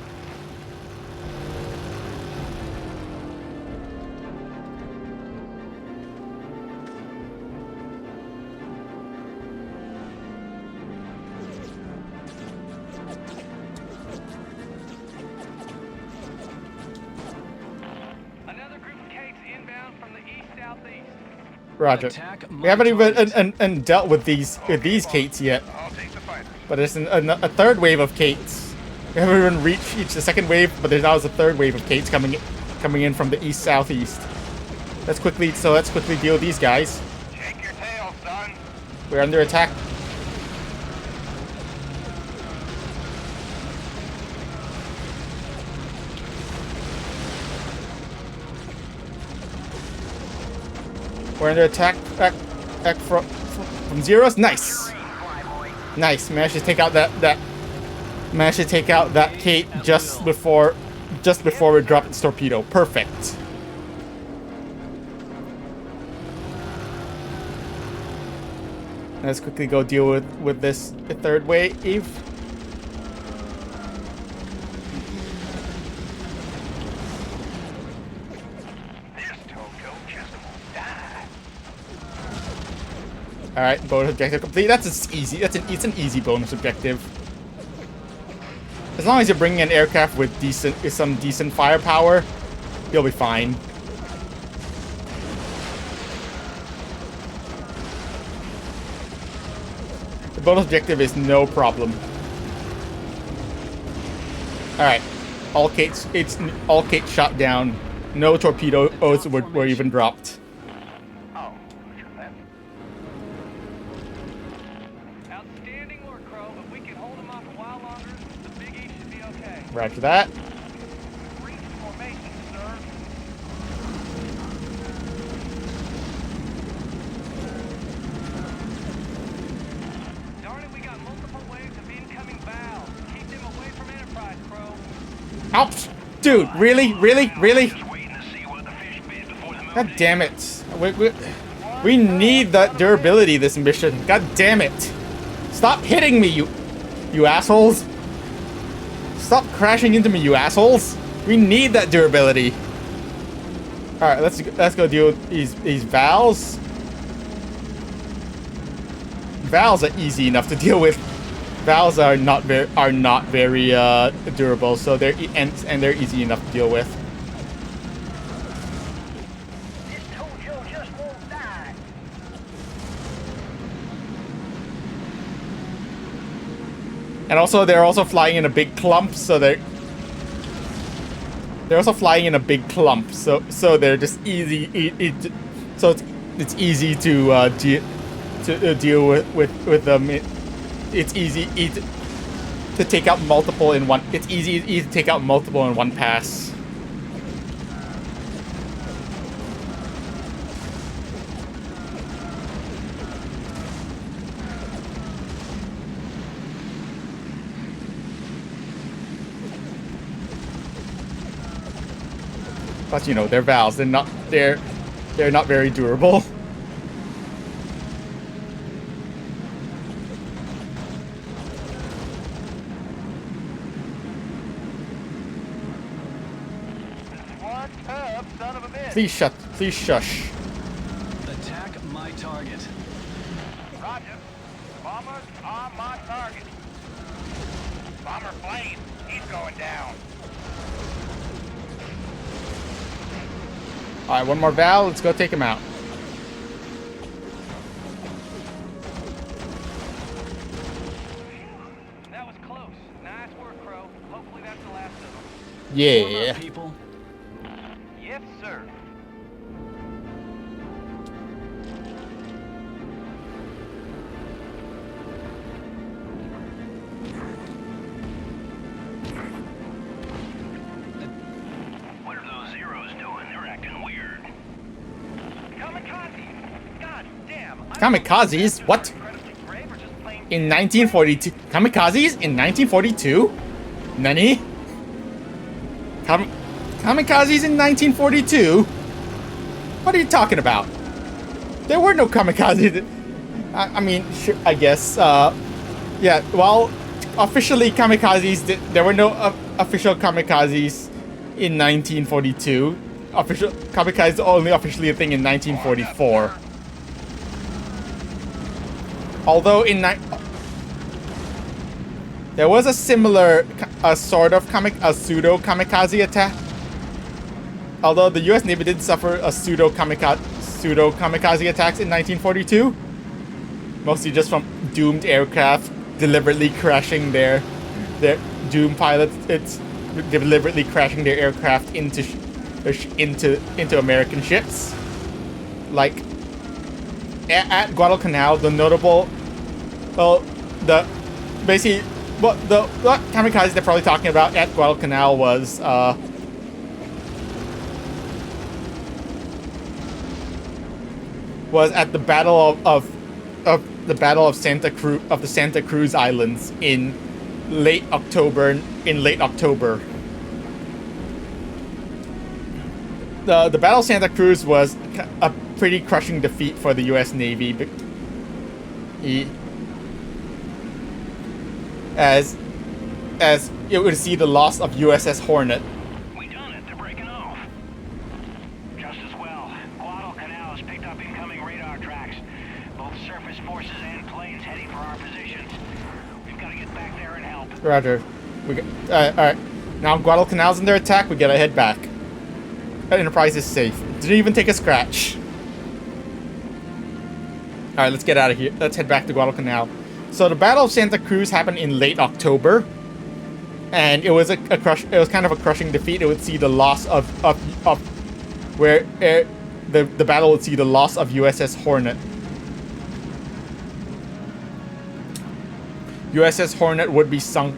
Another group of Kates inbound from the east-southeast. Roger. Attack We haven't my even dealt with these Kates yet. I'll take the fighters. But there's a third wave of Kates. We haven't even reached the second wave, but there's now a third wave of Kates coming in from the east-southeast. Let's quickly deal with these guys. Take your tail, son. We're under attack. We're under attack back from zeros. Nice. Nice. Managed to take out that Kate just before we dropped its torpedo. Perfect. Let's quickly go deal with this third wave. This Tokyo just won't die. All right, bonus objective complete. It's an easy bonus objective. As long as you're bringing an aircraft with some decent firepower, you'll be fine. The bonus objective is no problem. All right, all Kates shot down. No torpedoes were even dropped. Oh, Outstanding work, Crow, but we can hold them off a while longer. The Big E should be okay. Roger that. Reach formation, sir. Darn it, we got multiple waves of incoming valves. Keep them away from Enterprise, Crow. Ouch! Dude, really? Really? Really? Just waiting to see what the fish bit before the move. God damn it. We need that durability this mission. God damn it. Stop hitting me, you assholes. Stop crashing into me, you assholes. We need that durability. Alright, let's go deal with these valves. Valves are easy enough to deal with. Valves are not very durable, so they're easy enough to deal with. This Tojo just won't die. And also, they're also flying in a big clump, so they're also flying in a big clump, so they're just easy. It's easy to deal with them. It's easy to take out multiple in one. It's easy to take out multiple in one pass. But you know, they're valves. They're not very durable. One tub, son of a bitch. Please shush. Attack my target. Roger. Bombers are my target. Bomber plane, he's going down. Alright, one more valve. Let's go take him out. That was close. Nice work, Crow. Hopefully that's the last of them. Yeah. People. Yes, sir. What are those zeros doing? They're acting weird. Kamikaze! God damn! Kamikazes? What? In 1942? Kamikazes in 1942? Nani? Kamikazes in 1942? What are you talking about? There were no kamikazes. I mean, sure, I guess. Yeah. Well, officially kamikazes. There were no official kamikazes in 1942. Official kamikaze only officially a thing in 1944. Although there was a similar, sort of pseudo kamikaze attack. Although the U.S. Navy did suffer a pseudo kamikaze attacks in 1942, mostly just from doomed aircraft deliberately crashing their doomed pilots. It's deliberately crashing their aircraft into American ships. Like at Guadalcanal, the notable, well, the kamikaze they're probably talking about at Guadalcanal was at the Battle of the Santa Cruz Islands in late October. The Battle of Santa Cruz was a pretty crushing defeat for the U.S. Navy, as it would see the loss of USS Hornet. We done it. They're breaking off. Just as well. Guadalcanal has picked up incoming radar tracks. Both surface forces and planes heading for our positions. We've got to get back there and help. Roger. Alright. Now Guadalcanal's under attack, we gotta head back. Enterprise is safe. Didn't even take a scratch. Alright, let's get out of here. Let's head back to Guadalcanal. So the Battle of Santa Cruz happened in late October, and it was it was kind of a crushing defeat. It would see the loss of the battle would see the loss of USS Hornet. USS Hornet would be sunk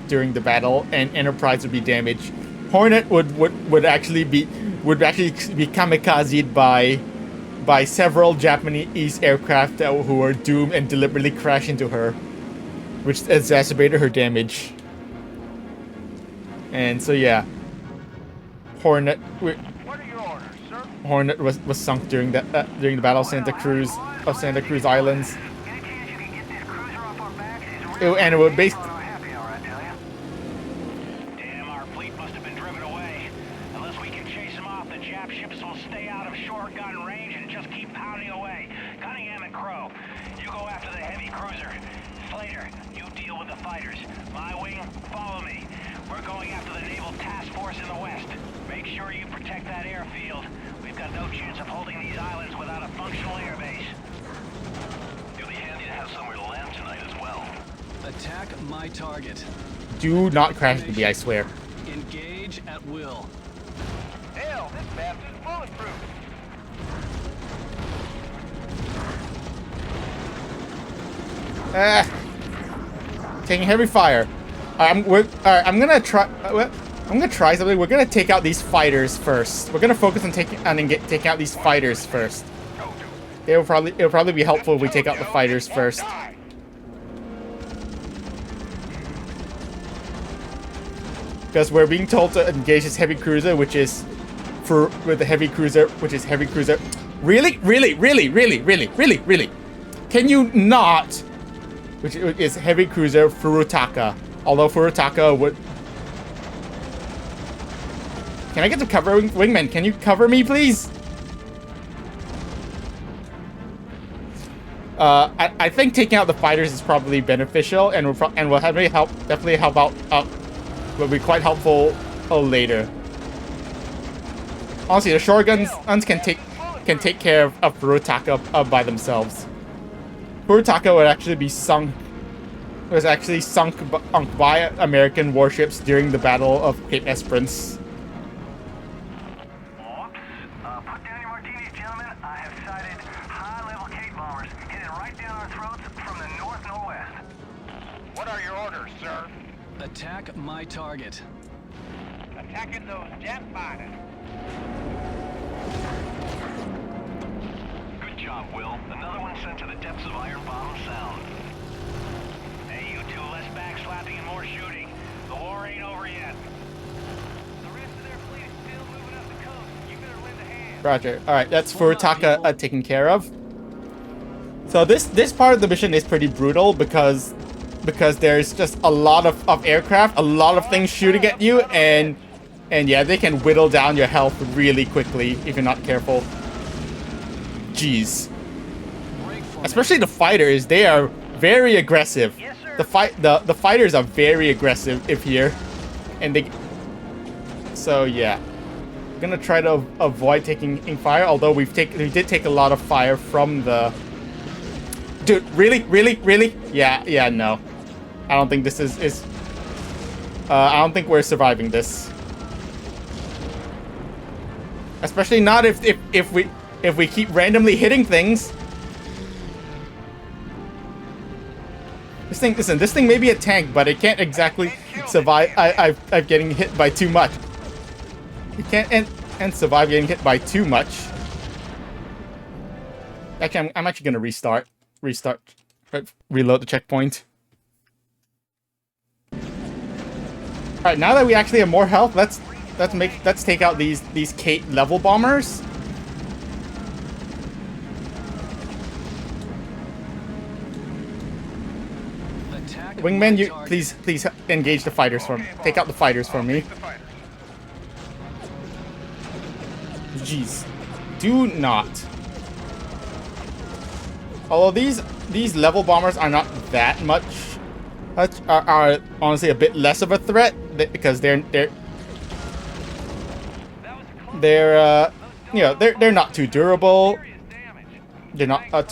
during the battle, and Enterprise would be damaged. Hornet would actually be kamikazed by several Japanese aircraft who were doomed and deliberately crash into her, which exacerbated her damage. And so yeah, Hornet What are your orders, sir? Hornet was sunk during the Battle of Santa Cruz Islands. Any chance you can get this cruiser off our backs? And it would basically. Happy hour, I tell ya. Damn, our fleet must have been driven away. Unless we can chase them off, the Jap ships will stay out of short gun range and just keep pounding away. Cunningham and Crow, you go after the heavy cruiser. Slater, you deal with the fighters. My wing, follow me. We're going after the Naval Task Force in the west. Make sure you protect that airfield. We've got no chance of holding these islands without a functional airbase. It'll be handy to have somewhere to land tonight as well. Attack my target. Do not crash into me, I swear. Engage at will. Hell, this bastard's bulletproof. Taking heavy fire. I'm gonna try. I'm gonna try something. We're gonna take out these fighters first. We're gonna focus on taking out these fighters first. It'll probably be helpful if we take out the fighters first. Because we're being told to engage this heavy cruiser, which is heavy cruiser. Really? Can you not? Which is heavy cruiser Furutaka. Although Furutaka would. Can I get to cover, wingman? Can you cover me, please? I think taking out the fighters is probably beneficial, and will definitely help out. Will be quite helpful later. Honestly, the short guns can take care of Furutaka by themselves. Furutaka would actually be sunk. Was actually sunk by American warships during the Battle of Cape Esperance. Put down your martinis, gentlemen. I have sighted high-level Kate bombers headed right down our throats from the north-northwest. What are your orders, sir? Attack my target. Attacking those jet fighters. Good job, Will. Another one sent to the depths of Iron Bottom Sound. Hey, you two, less backslapping and more shooting. The war ain't over yet. The rest of their fleet is still moving up the coast. You better lend a hand. Roger. All right, that's Furutaka taken care of. So this part of the mission is pretty brutal because there's just a lot of aircraft, a lot of things shooting at you, and yeah, they can whittle down your health really quickly if you're not careful. Jeez. Especially the fighters, they are very aggressive. Yes, sir. The fighters are very aggressive if here, and they. So yeah, I'm gonna try to avoid taking fire. Although we did take a lot of fire from the. Dude, really? Yeah, no. I don't think this is. I don't think we're surviving this. Especially not if we keep randomly hitting things. This thing may be a tank, but it can't exactly survive. I'm getting hit by too much. It can't and survive getting hit by too much. Actually, I'm actually gonna restart, reload the checkpoint. All right, now that we actually have more health, let's take out these Kate level bombers. Wingman, you please engage the fighters for me. Take out the fighters for me. Jeez, do not. Although these level bombers are not that much, are honestly a bit less of a threat because they're not too durable. They're not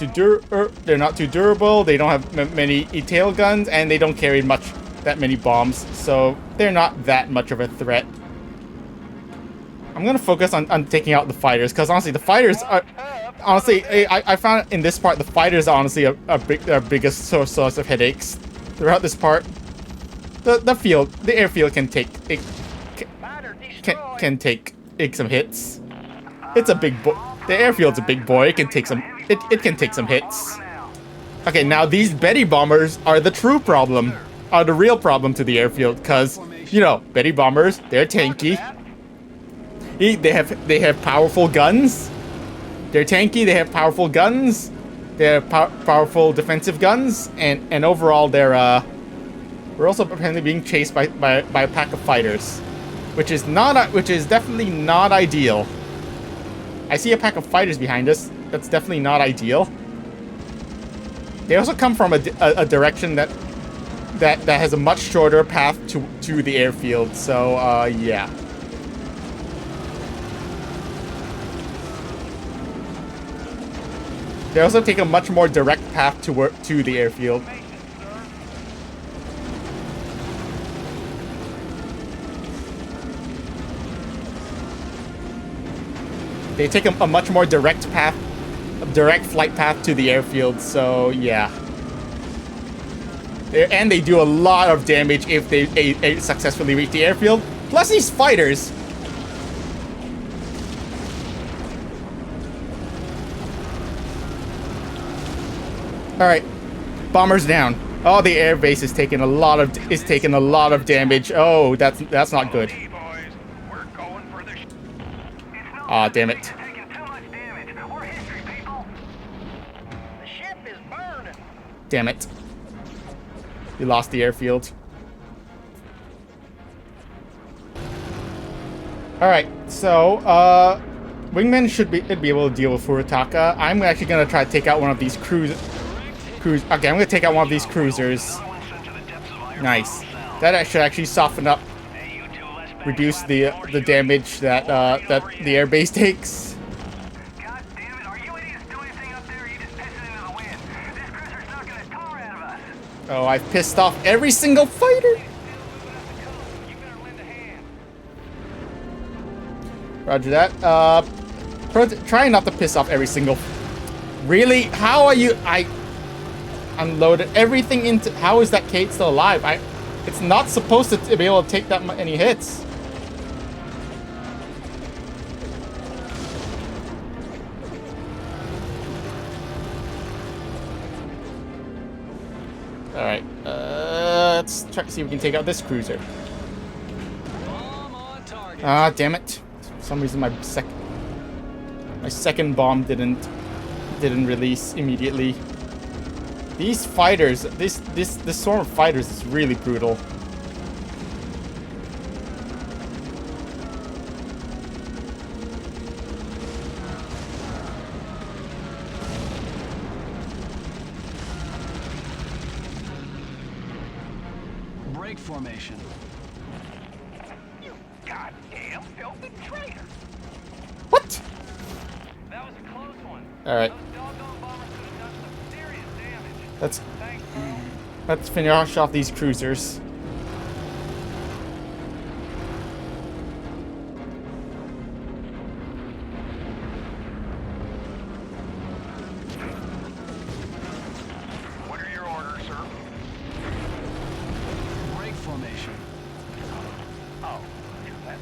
too durable. They don't have many tail guns, and they don't carry that many bombs. So they're not that much of a threat. I'm gonna focus on taking out the fighters, because honestly, the fighters are... Honestly, I found in this part, the fighters are honestly our biggest source of headaches throughout this part. The airfield can take... Can take some hits. It's a big boy. The airfield's a big boy. It can take some... It can take some hits. Okay, now these Betty bombers are the true problem. Are the real problem to the airfield, because, you know, Betty bombers, they're tanky. They have powerful guns. They're tanky, they have powerful guns. They have powerful defensive guns, and overall they're we're also apparently being chased by a pack of fighters, which is definitely not ideal. I see a pack of fighters behind us. That's definitely not ideal. They also come from a direction that has a much shorter path to the airfield. So yeah. They also take a much more direct path to the airfield. They take a much more direct flight path to the airfield, so yeah. And they do a lot of damage if they successfully reach the airfield. Plus these fighters. Alright. Bombers down. Oh, the air base is taking a lot of damage. Oh, that's not good. Ah, damn it. Damn it. We lost the airfield. Alright, so, Wingman should be able to deal with Furitaka. I'm actually gonna try to take out one of these okay, I'm gonna take out one of these cruisers. Nice. That should actually soften up, reduce the damage that the airbase takes. God damn it, are you idiots doing anything up there? Or are you just pissing into the wind? This cruiser's knocking the tar out of us. Oh, I've pissed off every single fighter. Roger that. Try not to piss off every single... Really? How are you... I unloaded everything into... How is that Kate still alive? It's not supposed to be able to take that many hits. Alright. Let's try to see if we can take out this cruiser. Ah, damn it. For some reason my second bomb didn't release immediately. These fighters, this swarm of fighters is really brutal. Break formation. You goddamn filthy traitor! What? That was a close one. All right. Those doggone bombers could have done some serious damage. Let's finish off these cruisers. What are your orders, sir? Break formation. Oh, that.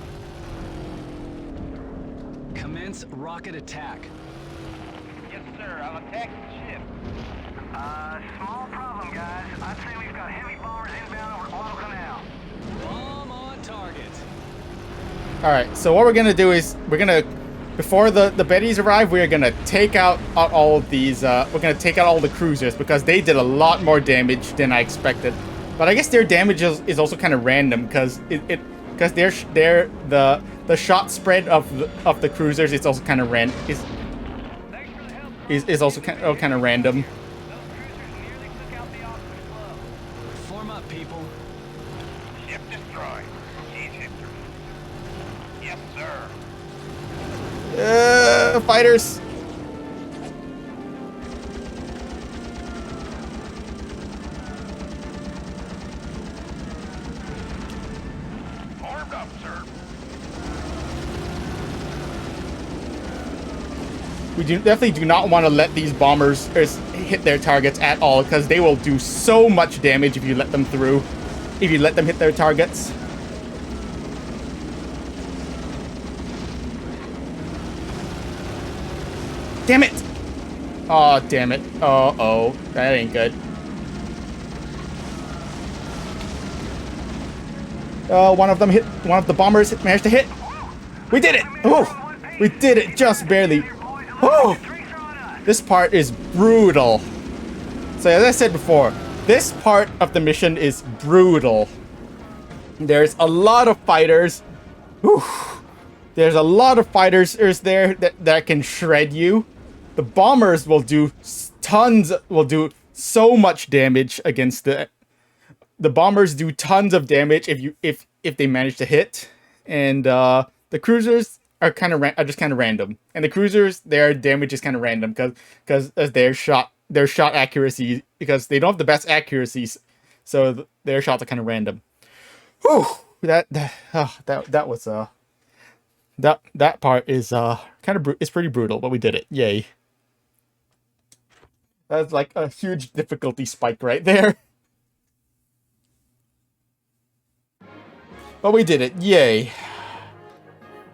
Commence rocket attack. Yes, sir. I'll attack the ship. Small problem, guys. I'd say we've got heavy bombers inbound over Guadalcanal. Bomb on target. Alright, so what we're gonna do is before the Bettys arrive, we're gonna take out all of these we're gonna take out all the cruisers because they did a lot more damage than I expected. But I guess their damage is also kind of random because the shot spread of the cruisers is also kind of is also kind of random. Form up, people. Ship destroyed. He's hit. Yes, sir. Fighters. Armed up, sir. We definitely do not want to let these bombers hit their targets at all, because they will do so much damage if you let them through. If you let them hit their targets. Damn it! Oh, damn it. Uh-oh. That ain't good. One of the bombers managed to hit. We did it! Oh! We did it just barely. Oh! This part is brutal. So as I said before, this part of the mission is brutal. There's a lot of fighters. Whew. There's a lot of fighters there that can shred you. The bombers will do so much damage against the bombers do tons of damage if they manage to hit, and the cruisers are just kind of random, and the cruisers, their damage is kind of random because their shot accuracy, because they don't have the best accuracies, so their shots are kind of random. Whew, that part is it's pretty brutal, but we did it. Yay. That's like a huge difficulty spike right there. But we did it. Yay.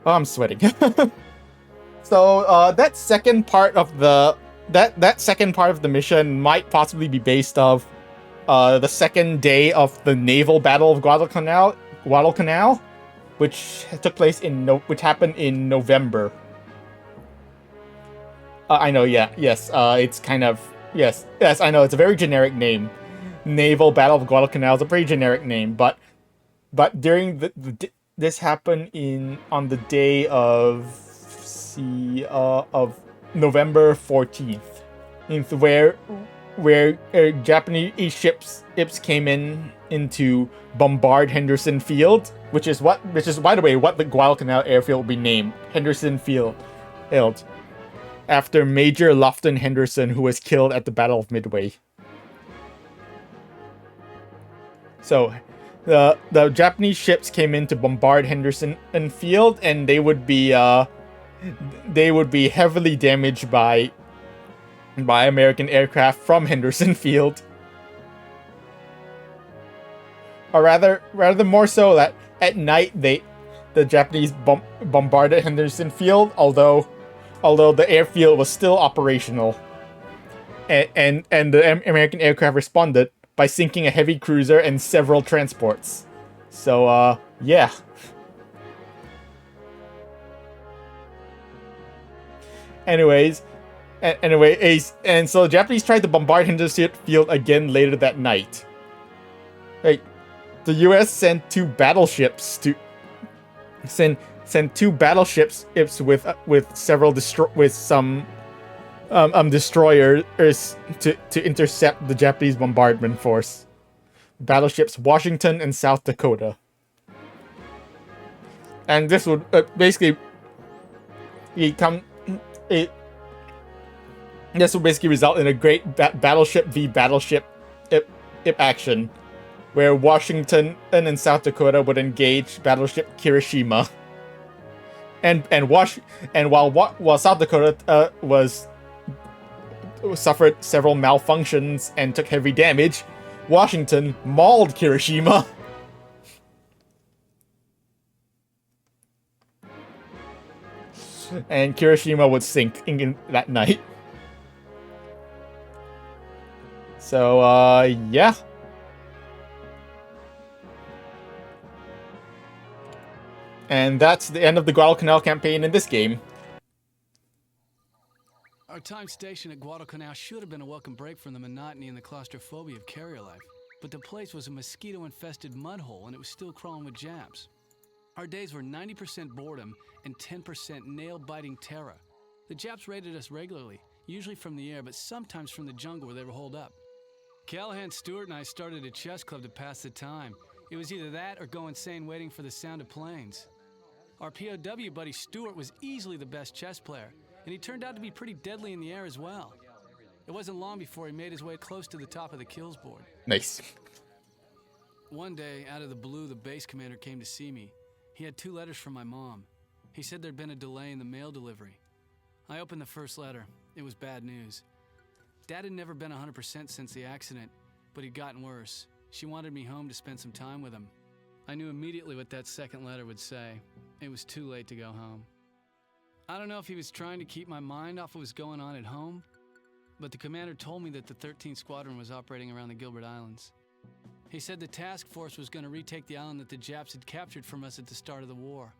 Oh, I'm sweating. So that second part of the mission might possibly be based off the second day of the naval battle of Guadalcanal, which happened in November. I know, yeah, yes, it's kind of, yes, I know, it's a very generic name. Naval Battle of Guadalcanal is a pretty generic name, but during this happened on the day of November 14th, where Japanese ships came into bombard Henderson Field, which is by the way what the Guadalcanal airfield will be named, Henderson Field, after Major Lofton Henderson, who was killed at the Battle of Midway. So the Japanese ships came in to bombard Henderson Field, and they would be heavily damaged by American aircraft from Henderson Field. Or rather more so that at night the Japanese bombarded Henderson Field, although the airfield was still operational, and the American aircraft responded by sinking a heavy cruiser and several transports. So, yeah. Anyways, and so the Japanese tried to bombard Henderson Field again later that night. Right, the U.S. sent two battleships with some destroyers to intercept the Japanese bombardment force. Battleships Washington and South Dakota. And this would basically result in a great battleship v battleship action, where Washington and South Dakota would engage battleship Kirishima. And while South Dakota suffered several malfunctions and took heavy damage, Washington mauled Kirishima. And Kirishima would sink in that night. So, yeah. And that's the end of the Guadalcanal campaign in this game. Our time stationed at Guadalcanal should have been a welcome break from the monotony and the claustrophobia of carrier life, but the place was a mosquito-infested mud hole, and it was still crawling with Japs. Our days were 90% boredom and 10% nail-biting terror. The Japs raided us regularly, usually from the air, but sometimes from the jungle where they were holed up. Callahan, Stewart, and I started a chess club to pass the time. It was either that or go insane waiting for the sound of planes. Our POW buddy Stewart was easily the best chess player, and he turned out to be pretty deadly in the air as well. It wasn't long before he made his way close to the top of the kills board. Nice. One day, out of the blue, the base commander came to see me. He had 2 letters from my mom. He said there'd been a delay in the mail delivery. I opened the first letter. It was bad news. Dad had never been 100% since the accident, but he'd gotten worse. She wanted me home to spend some time with him. I knew immediately what that second letter would say. It was too late to go home. I don't know if he was trying to keep my mind off what was going on at home, but the commander told me that the 13th Squadron was operating around the Gilbert Islands. He said the task force was going to retake the island that the Japs had captured from us at the start of the war.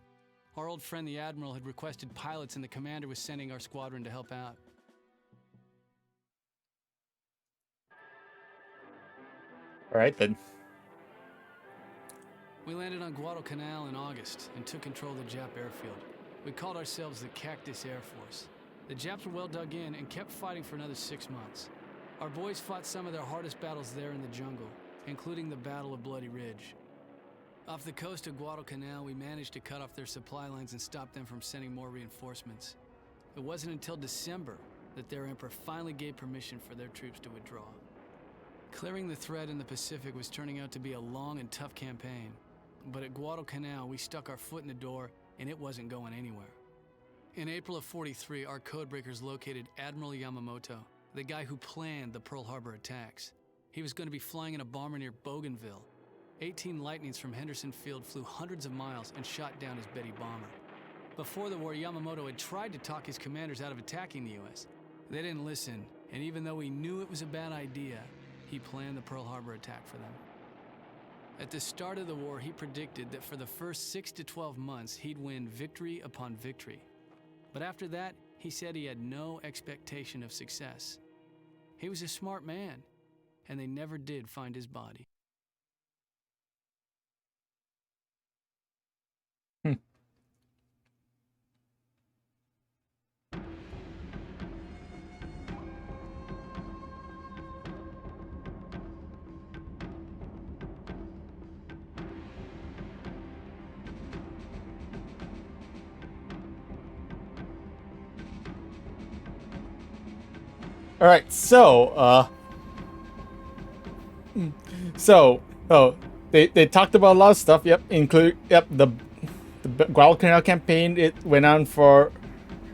Our old friend the Admiral had requested pilots and the commander was sending our squadron to help out. All right, then. We landed on Guadalcanal in August and took control of the Jap airfield. We called ourselves the Cactus Air Force. The Japs were well dug in and kept fighting for another 6 months. Our boys fought some of their hardest battles there in the jungle, including the Battle of Bloody Ridge. Off the coast of Guadalcanal, we managed to cut off their supply lines and stop them from sending more reinforcements. It wasn't until December that their emperor finally gave permission for their troops to withdraw. Clearing the threat in the Pacific was turning out to be a long and tough campaign. But at Guadalcanal, we stuck our foot in the door, and it wasn't going anywhere. In April of '43, our codebreakers located Admiral Yamamoto, the guy who planned the Pearl Harbor attacks. He was going to be flying in a bomber near Bougainville. 18 Lightnings from Henderson Field flew hundreds of miles and shot down his Betty bomber. Before the war, Yamamoto had tried to talk his commanders out of attacking the U.S. They didn't listen, and even though he knew it was a bad idea, he planned the Pearl Harbor attack for them. At the start of the war, he predicted that for the first 6 to 12 months, he'd win victory upon victory. But after that, he said he had no expectation of success. He was a smart man, and they never did find his body. All right, they talked about a lot of stuff. Yep, the Guadalcanal campaign. It went on for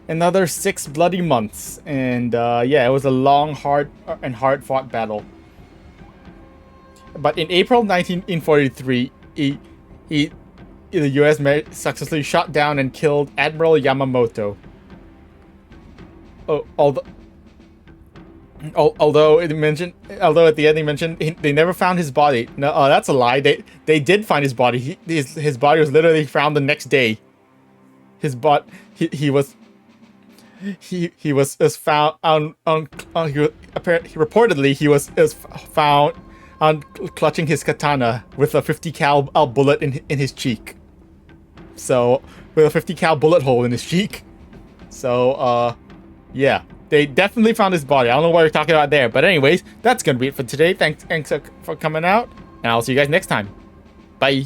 another 6 bloody months, and yeah, it was a long, hard fought battle. But in April 1943, the U.S. successfully shot down and killed Admiral Yamamoto. Although at the end they mentioned they never found his body. No, that's a lie. They did find his body. His body was literally found the next day. He was found reportedly he was found on clutching his katana with a 50 cal bullet in his cheek. So with a 50 cal bullet hole in his cheek. So yeah. They definitely found his body. I don't know what you're talking about there. But anyways, that's going to be it for today. Thanks for coming out. And I'll see you guys next time. Bye.